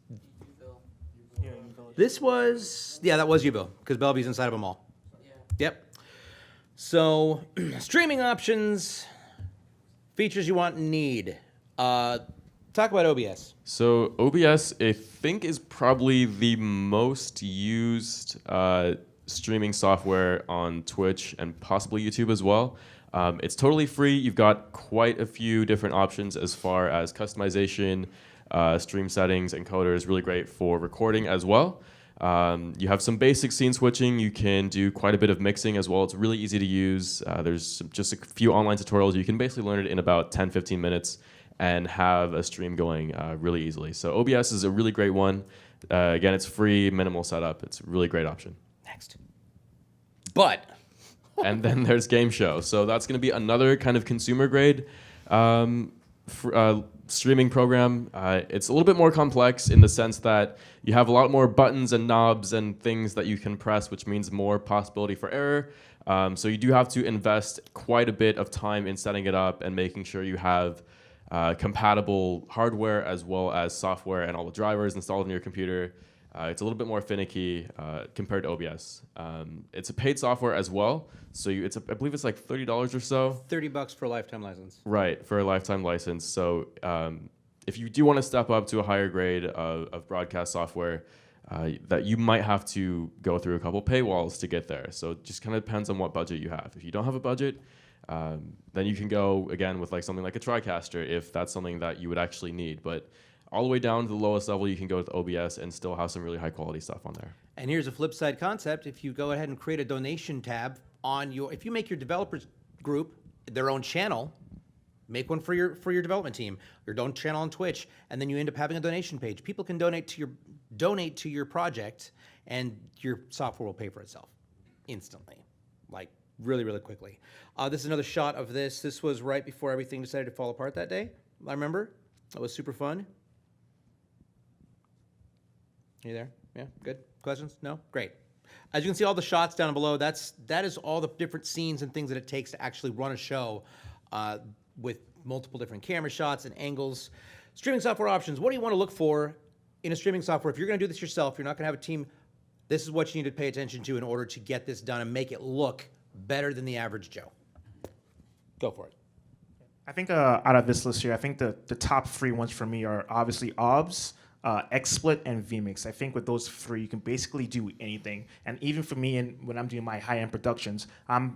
S1: This was... Yeah, that was Uville, because Bellevue's inside of a mall. Yep. So, streaming options, features you want and need. Talk about OBS.
S2: So OBS, I think, is probably the most used streaming software on Twitch and possibly YouTube as well. It's totally free. You've got quite a few different options as far as customization, stream settings, encoders. Really great for recording as well. You have some basic scene switching. You can do quite a bit of mixing as well. It's really easy to use. There's just a few online tutorials. You can basically learn it in about 10, 15 minutes and have a stream going really easily. So OBS is a really great one. Again, it's free, minimal setup. It's a really great option.
S1: Next. But
S2: And then there's Game Show. So that's going to be another kind of consumer grade streaming program. It's a little bit more complex in the sense that you have a lot more buttons and knobs and things that you can press, which means more possibility for error. So you do have to invest quite a bit of time in setting it up and making sure you have compatible hardware as well as software and all the drivers installed in your computer. It's a little bit more finicky compared to OBS. It's a paid software as well, so I believe it's like $30 or so.
S1: $30 for a lifetime license.
S2: Right, for a lifetime license. So if you do want to step up to a higher grade of broadcast software, that you might have to go through a couple paywalls to get there. So it just kind of depends on what budget you have. If you don't have a budget, then you can go again with like something like a TriCaster if that's something that you would actually need. But all the way down to the lowest level, you can go with OBS and still have some really high quality stuff on there.
S1: And here's a flip side concept. If you go ahead and create a donation tab if you make your developers group their own channel, make one for your development team, your own channel on Twitch, and then you end up having a donation page. People can donate to your project, and your software will pay for itself instantly, like really, really quickly. This is another shot of this. This was right before everything decided to fall apart that day. I remember. That was super fun. Are you there? Yeah, good. Questions? No? Great. As you can see, all the shots down below, that is all the different scenes and things that it takes to actually run a show with multiple different camera shots and angles. Streaming software options. What do you want to look for in a streaming software? If you're going to do this yourself, you're not going to have a team, this is what you need to pay attention to in order to get this done and make it look better than the average Joe. Go for it.
S3: I think out of this list here, I think the top three ones for me are obviously OBS, XSplit, and vMix. I think with those three, you can basically do anything. And even for me, when I'm doing my high-end productions, I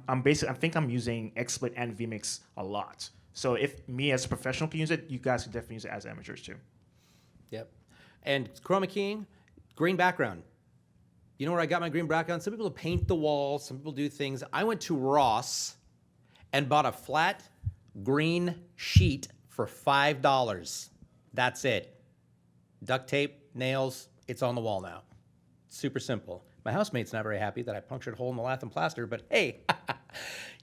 S3: think I'm using XSplit and vMix a lot. So if me as a professional can use it, you guys can definitely use it as amateurs too.
S1: Yep. And chroma keying, green background. You know where I got my green background? Some people paint the walls, some people do things. I went to Ross and bought a flat green sheet for $5. That's it. Duct tape, nails, it's on the wall now. Super simple. My housemate's not very happy that I punctured a hole in the lath and plaster, but hey,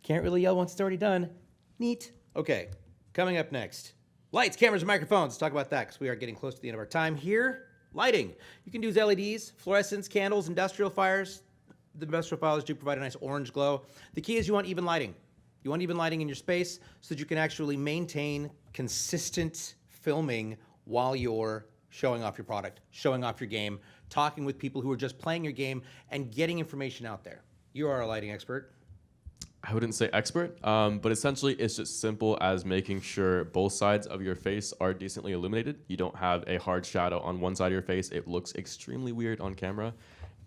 S1: can't really yell once it's already done. Neat. Okay, coming up next. Lights, cameras, and microphones. Let's talk about that because we are getting close to the end of our time here. Lighting. You can use LEDs, fluorescents, candles, industrial fires. The industrial fires do provide a nice orange glow. The key is you want even lighting. You want even lighting in your space so that you can actually maintain consistent filming while you're showing off your product, showing off your game, talking with people who are just playing your game, and getting information out there. You are a lighting expert.
S2: I wouldn't say expert, but essentially it's just simple as making sure both sides of your face are decently illuminated. You don't have a hard shadow on one side of your face. It looks extremely weird on camera.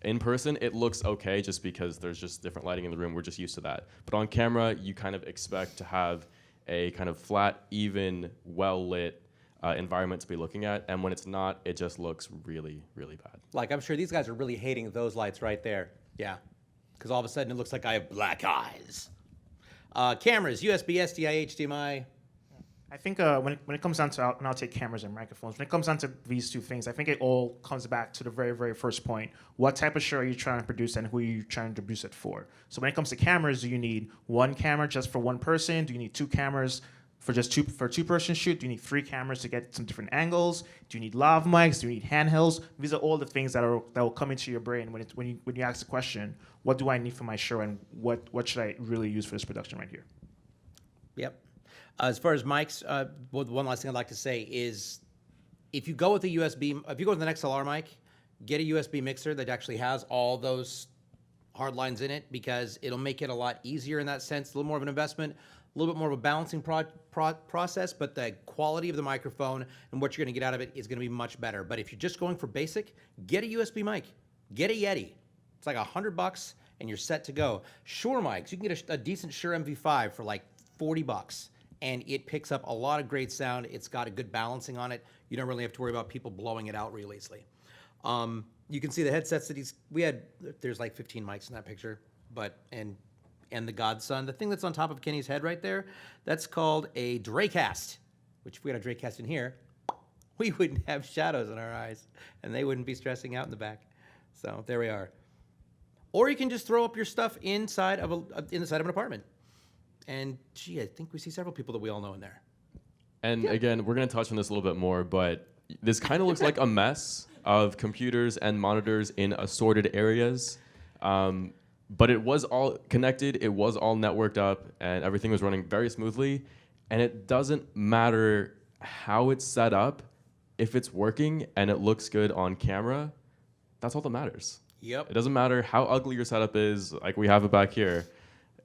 S2: In person, it looks okay just because there's just different lighting in the room. We're just used to that. But on camera, you kind of expect to have a kind of flat, even, well-lit environment to be looking at. And when it's not, it just looks really, really bad.
S1: Like, I'm sure these guys are really hating those lights right there. Yeah, because all of a sudden it looks like I have black eyes. Cameras, USB, SDI, HDMI.
S3: I think when it comes down to, and I'll take cameras and microphones, when it comes down to these two things, I think it all comes back to the very, very first point. What type of show are you trying to produce and who are you trying to produce it for? So when it comes to cameras, do you need one camera just for one person? Do you need two cameras for a two-person shoot? Do you need three cameras to get some different angles? Do you need lav mics? Do you need handhelds? These are all the things that will come into your brain when you ask the question, what do I need for my show and what should I really use for this production right here?
S1: Yep. As far as mics, one last thing I'd like to say is if you go with an XLR mic, get a USB mixer that actually has all those hard lines in it because it'll make it a lot easier in that sense, a little more of an investment, a little bit more of a balancing process, but the quality of the microphone and what you're going to get out of it is going to be much better. But if you're just going for basic, get a USB mic, get a Yeti. It's like $100 and you're set to go. Shure mics, you can get a decent Shure MV5 for like $40, and it picks up a lot of great sound. It's got a good balancing on it. You don't really have to worry about people blowing it out real easily. You can see the headsets that there's like 15 mics in that picture, and the Godson. The thing that's on top of Kenny's head right there, that's called a Dracast, which if we had a Dracast in here, we wouldn't have shadows in our eyes, and they wouldn't be stressing out in the back. So there we are. Or you can just throw up your stuff inside of an apartment. And gee, I think we see several people that we all know in there.
S2: And again, we're going to touch on this a little bit more, but this kind of looks like a mess of computers and monitors in assorted areas. But it was all connected, it was all networked up, and everything was running very smoothly. And it doesn't matter how it's set up, if it's working and it looks good on camera, that's all that matters.
S1: Yep.
S2: It doesn't matter how ugly your setup is, like we have it back here.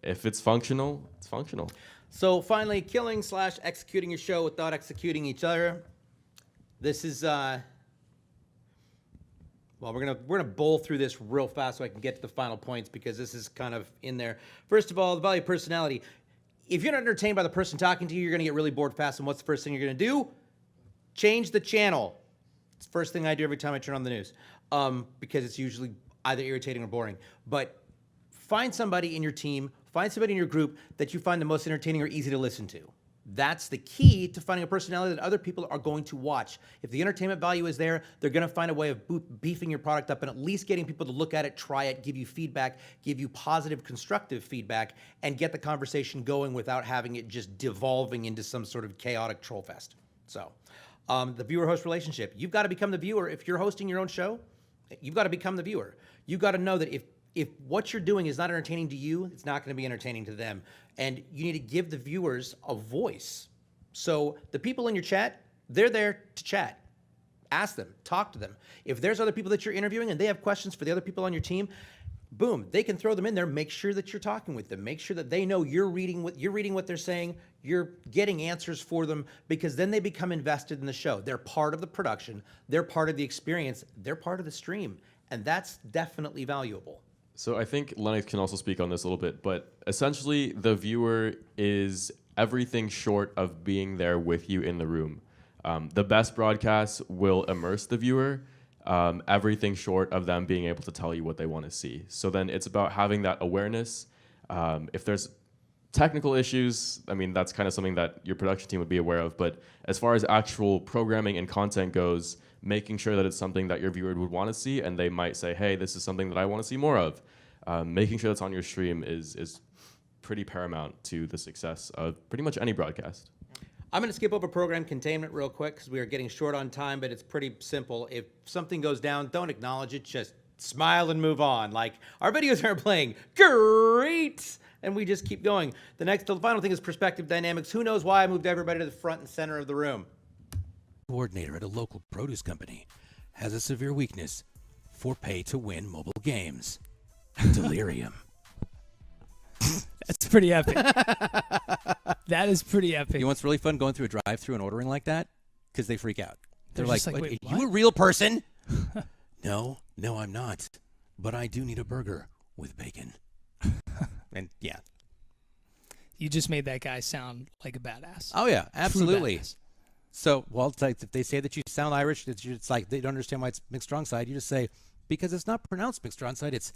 S2: If it's functional, it's functional.
S1: So finally, killing/executing your show without executing each other. This is well, we're gonna bowl through this real fast so I can get to the final points, because this is kind of in there. First of all, the value of personality. If you're not entertained by the person talking to you, you're gonna get really bored fast. And what's the first thing you're gonna do? Change the channel. It's the first thing I do every time I turn on the news, because it's usually either irritating or boring. But find somebody in your team, find somebody in your group that you find the most entertaining or easy to listen to. That's the key to finding a personality that other people are going to watch. If the entertainment value is there, they're going to find a way of beefing your product up and at least getting people to look at it, try it, give you feedback, give you positive, constructive feedback, and get the conversation going without having it just devolving into some sort of chaotic troll fest. So, the viewer-host relationship. You've got to become the viewer. If you're hosting your own show, you've got to become the viewer. You've got to know that if what you're doing is not entertaining to you, it's not going to be entertaining to them. And you need to give the viewers a voice. So the people in your chat, they're there to chat. Ask them, talk to them. If there's other people that you're interviewing and they have questions for the other people on your team, boom, they can throw them in there. Make sure that you're talking with them. Make sure that they know you're reading what they're saying. You're getting answers for them, because then they become invested in the show. They're part of the production. They're part of the experience. They're part of the stream. And that's definitely valuable.
S2: So I think Lenox can also speak on this a little bit, but essentially the viewer is everything short of being there with you in the room. The best broadcasts will immerse the viewer, everything short of them being able to tell you what they want to see. So then it's about having that awareness. If there's technical issues, I mean, that's kind of something that your production team would be aware of, but as far as actual programming and content goes, making sure that it's something that your viewer would want to see, and they might say, hey, this is something that I want to see more of. Making sure that's on your stream is pretty paramount to the success of pretty much any broadcast.
S1: I'm going to skip over program containment real quick because we are getting short on time, but it's pretty simple. If something goes down, don't acknowledge it. Just smile and move on. Like, our videos aren't playing. Great! And we just keep going. The final thing is perspective dynamics. Who knows why I moved everybody to the front and center of the room?
S7: Coordinator at a local produce company has a severe weakness for pay-to-win mobile games. Delirium.
S6: That's pretty epic. That is pretty epic.
S8: You know what's really fun? Going through a drive-thru and ordering like that? Because they freak out. They're like,
S6: wait,
S8: are you a real person? No, I'm not. But I do need a burger with bacon. And yeah.
S6: You just made that guy sound like a badass.
S8: Oh, yeah, absolutely.
S6: Badass.
S8: So, well, it's like if they say that you sound Irish, it's like they don't understand why it's mixed strong side. You just say, because it's not pronounced mixed strong side, it's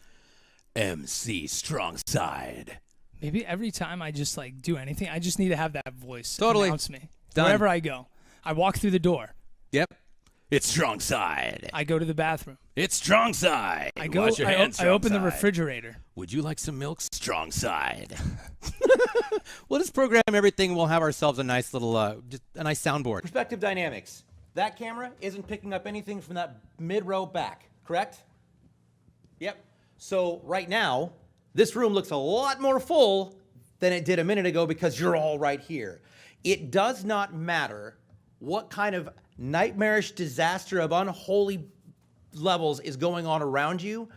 S8: MC strong side.
S6: Maybe every time I just like do anything, I just need to have that voice
S8: Totally.
S6: announce me.
S8: Done.
S6: Wherever I go. I walk through the door.
S8: Yep. It's strong side.
S6: I go to the bathroom.
S8: It's strong side.
S6: I go.
S8: Wash your hands,
S6: I open
S8: strong
S6: the
S8: side.
S6: refrigerator.
S8: Would you like some milk? Strong side. We'll just program everything. We'll have ourselves a nice little, just a nice soundboard.
S1: Perspective dynamics. That camera isn't picking up anything from that mid-row back, correct? Yep. So right now, this room looks a lot more full than it did a minute ago because you're all right here. It does not matter what kind of nightmarish disaster of unholy levels is going on around you.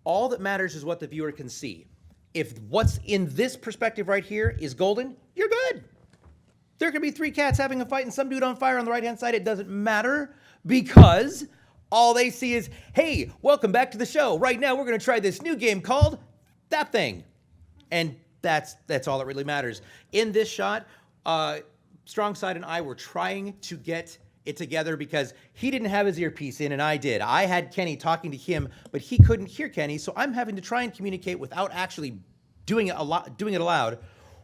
S1: All that matters is what the viewer can see. if what's in this perspective right here is golden, you're good. There could be 3 cats having a fight and some dude on fire on the right-hand side. It doesn't matter because all they see is, hey, welcome back to the show. Right now, we're going to try this new game called That Thing. And that's all that really matters. In this shot, Strong Side and I were trying to get it together because he didn't have his earpiece in and I did. I had Kenny talking to him, but he couldn't hear Kenny, so I'm having to try and communicate without actually doing it aloud.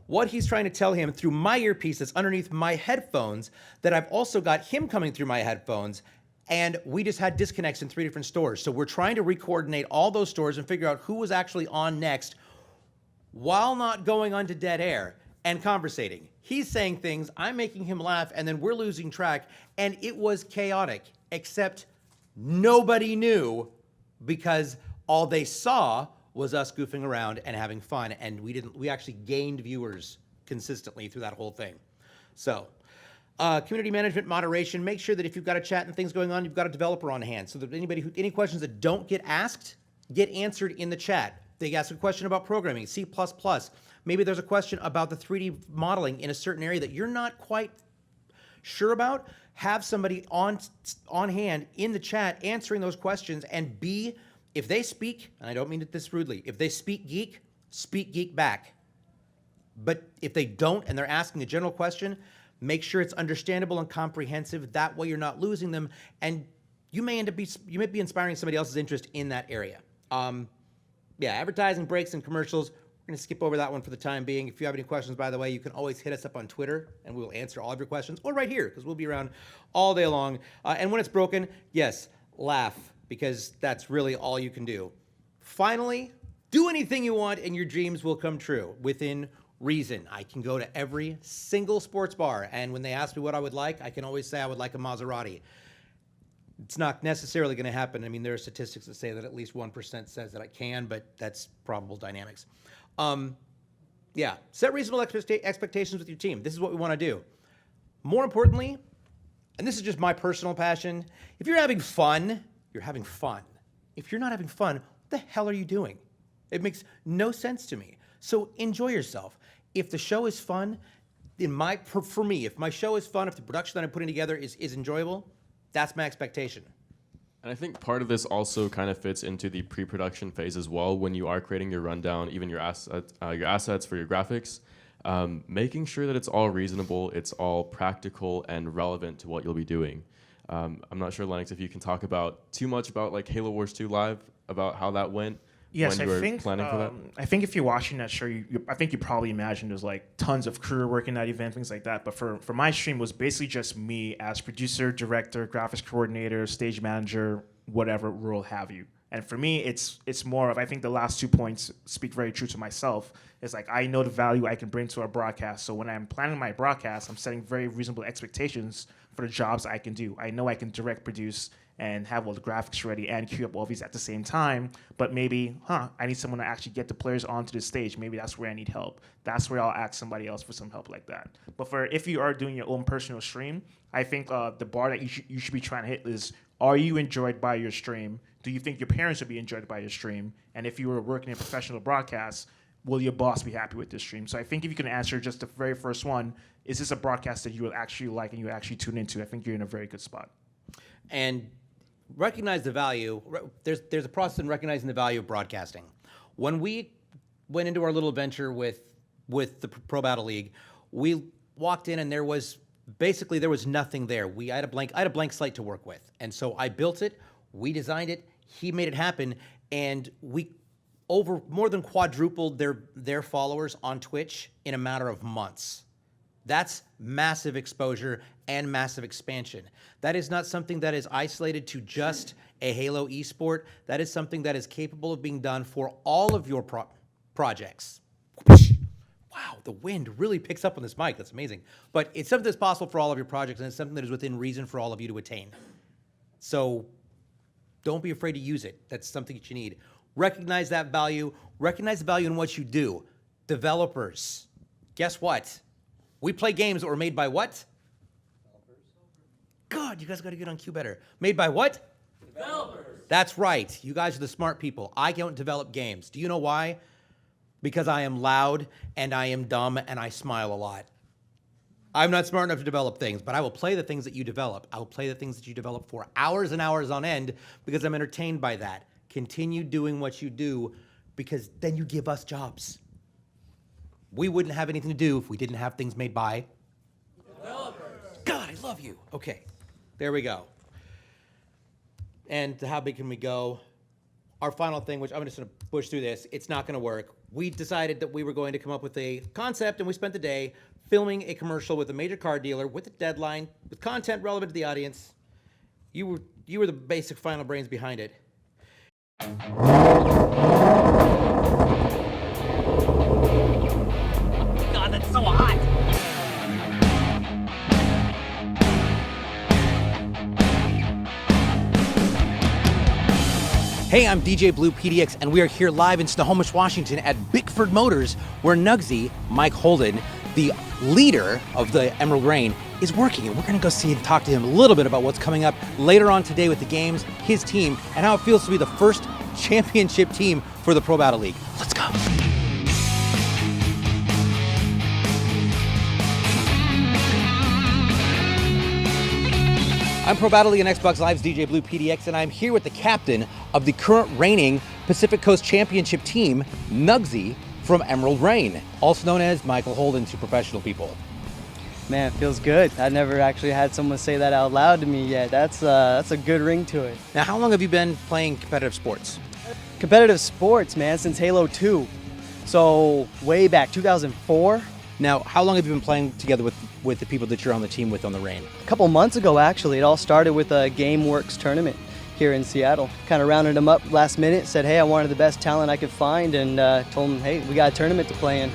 S1: What he's trying to tell him through my earpiece that's underneath my headphones, that I've also got him coming through my headphones, and we just had disconnects in 3 different stores. So we're trying to re-coordinate all those stores and figure out who was actually on next while not going onto dead air and conversating. He's saying things, I'm making him laugh, and then we're losing track, and it was chaotic, except nobody knew because all they saw was us goofing around and having fun, and we actually gained viewers consistently through that whole thing. So, community management, moderation, make sure that if you've got a chat and things going on, you've got a developer on hand, so that any questions that don't get asked get answered in the chat. They ask a question about programming, C++. Maybe there's a question about the 3D modeling in a certain area that you're not quite sure about. Have somebody on hand in the chat answering those questions, and if they speak, and I don't mean it this rudely, if they speak geek back. But if they don't and they're asking a general question, make sure it's understandable and comprehensive. That way you're not losing them, and you may be inspiring somebody else's interest in that area. Advertising breaks and commercials. We're going to skip over that one for the time being. If you have any questions, by the way, you can always hit us up on Twitter, and we will answer all of your questions, or right here, because we'll be around all day long. And when it's broken, yes, laugh, because that's really all you can do. Finally, do anything you want, and your dreams will come true within reason. I can go to every single sports bar, and when they ask me what I would like, I can always say I would like a Maserati. It's not necessarily going to happen. I mean, there are statistics that say that at least 1% says that I can, but that's probable dynamics. Set reasonable expectations with your team. This is what we want to do. More importantly, and this is just my personal passion, if you're having fun, you're having fun. If you're not having fun, what the hell are you doing? It makes no sense to me. So enjoy yourself. If the show is fun, for me, if my show is fun, if the production that I'm putting together is enjoyable, that's my expectation.
S2: And I think part of this also kind of fits into the pre-production phase as well. When you are creating your rundown, even your assets for your graphics, making sure that it's all reasonable, it's all practical and relevant to what you'll be doing. I'm not sure, Lenox, if you can talk too much about like Halo Wars 2 Live, about how that went.
S3: Yes,
S2: when you were planning for that?
S3: I think if you're watching that show, I think you probably imagine there's like tons of crew working that event, things like that. But for my stream, it was basically just me as producer, director, graphics coordinator, stage manager, whatever role have you. And for me, it's more of, I think the last 2 points speak very true to myself. It's like I know the value I can bring to our broadcast. So when I'm planning my broadcast, I'm setting very reasonable expectations for the jobs I can do. I know I can direct, produce, and have all the graphics ready and queue up all these at the same time, but maybe, I need someone to actually get the players onto the stage. Maybe that's where I need help. That's where I'll ask somebody else for some help like that. But if you are doing your own personal stream, I think the bar that you should be trying to hit is, are you enjoyed by your stream? Do you think your parents would be enjoyed by your stream? And if you were working in professional broadcast, will your boss be happy with this stream? So I think if you can answer just the very first one, is this a broadcast that you will actually like and you actually tune into? I think you're in a very good spot.
S1: And recognize the value. There's a process in recognizing the value of broadcasting. When we went into our little venture with the Pro Battle League, we walked in and there was nothing there. I had a blank slate to work with, and so I built it. We designed it. He made it happen, and we more than quadrupled their followers on Twitch in a matter of months. That's massive exposure and massive expansion. That is not something that is isolated to just a Halo esport. That is something that is capable of being done for all of your projects. Wow, the wind really picks up on this mic. That's amazing. But it's something that's possible for all of your projects, and it's something that is within reason for all of you to attain. So don't be afraid to use it. That's something that you need. Recognize that value. Recognize the value in what you do. Developers, guess what? We play games that were made by what? God, you guys got to get on cue better. Made by what?
S5: Developers.
S1: That's right. You guys are the smart people. I don't develop games. Do you know why? because I am loud and I am dumb and I smile a lot. I'm not smart enough to develop things, but I will play the things that you develop. I will play the things that you develop for hours and hours on end because I'm entertained by that. Continue doing what you do because then you give us jobs. We wouldn't have anything to do if we didn't have things made by developers. God, I love you. Okay, there we go. And how big can we go? Our final thing, which I'm just going to push through this, it's not going to work. We decided that we were going to come up with a concept, and we spent the day filming a commercial with a major car dealer with a deadline, with content relevant to the audience. You were the basic final brains behind it.
S10: God, that's so hot.
S1: Hey, I'm DJBlue PDX, and we are here live in Snohomish, Washington at Bickford Motors, where Nugsy, Mike Holden, the leader of the Emerald Rain, is working. And we're going to go see and talk to him a little bit about what's coming up later on today with the games, his team, and how it feels to be the first championship team for the Pro Battle League. Let's go. I'm Pro Battle League and Xbox Live's DJBlue PDX, and I'm here with the captain of the current reigning Pacific Coast Championship team, Nugsy from Emerald Rain, also known as Michael Holden to professional people.
S11: Man, it feels good. I've never actually had someone say that out loud to me yet. That's a good ring to it.
S1: Now, how long have you been playing competitive sports?
S11: Competitive sports, man, since Halo 2. So way back, 2004.
S1: Now, how long have you been playing together with the people that you're on the team with on the Rain?
S11: A couple months ago, actually. It all started with a GameWorks tournament here in Seattle. Kind of rounded them up last minute, said, hey, I wanted the best talent I could find, and told them, hey, we got a tournament to play in.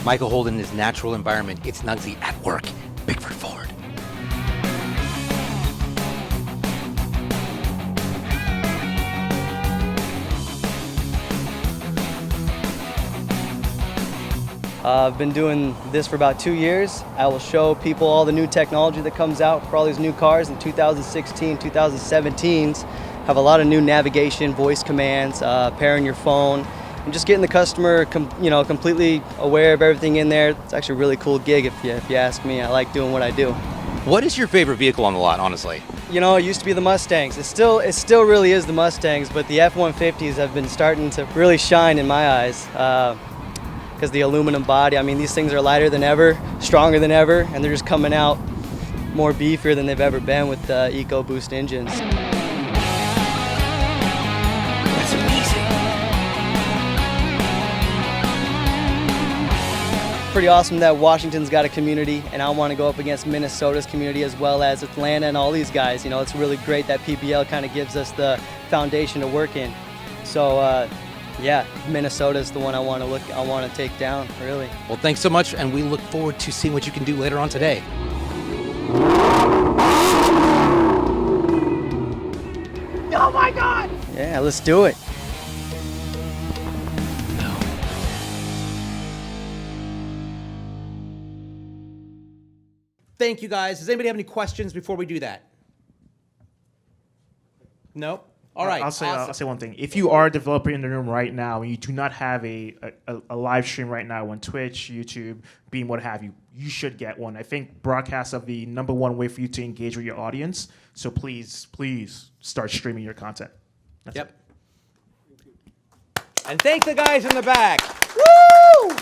S1: Michael Holden is natural environment. It's Nugsy at work, Bickford Ford.
S11: I've been doing this for about 2 years. I will show people all the new technology that comes out for all these new cars in 2016, 2017s. Have a lot of new navigation, voice commands, pairing your phone, and just getting the customer completely aware of everything in there. It's actually a really cool gig if you ask me. I like doing what I do.
S1: What is your favorite vehicle on the lot, honestly?
S11: You know, it used to be the Mustangs. It still really is the Mustangs, but the F-150s have been starting to really shine in my eyes. Because the aluminum body, I mean, these things are lighter than ever, stronger than ever, and they're just coming out more beefier than they've ever been with EcoBoost engines.
S1: That's amazing.
S11: Pretty awesome that Washington's got a community, and I want to go up against Minnesota's community as well as Atlanta and all these guys. You know, it's really great that PBL kind of gives us the foundation to work in. So, yeah, Minnesota's the one I want to take down, really.
S1: Well, thanks so much, and we look forward to seeing what you can do later on today.
S10: Oh my God!
S11: Yeah, let's do it.
S1: Thank you, guys. Does anybody have any questions before we do that? No? All right.
S3: I'll say one thing. If you are a developer in the room right now and you do not have a live stream right now on Twitch, YouTube, Beam, what have you, you should get one. I think broadcasts are the #1 way for you to engage with your audience. So please start streaming your content. That's it.
S1: And thank the guys in the back. Woo!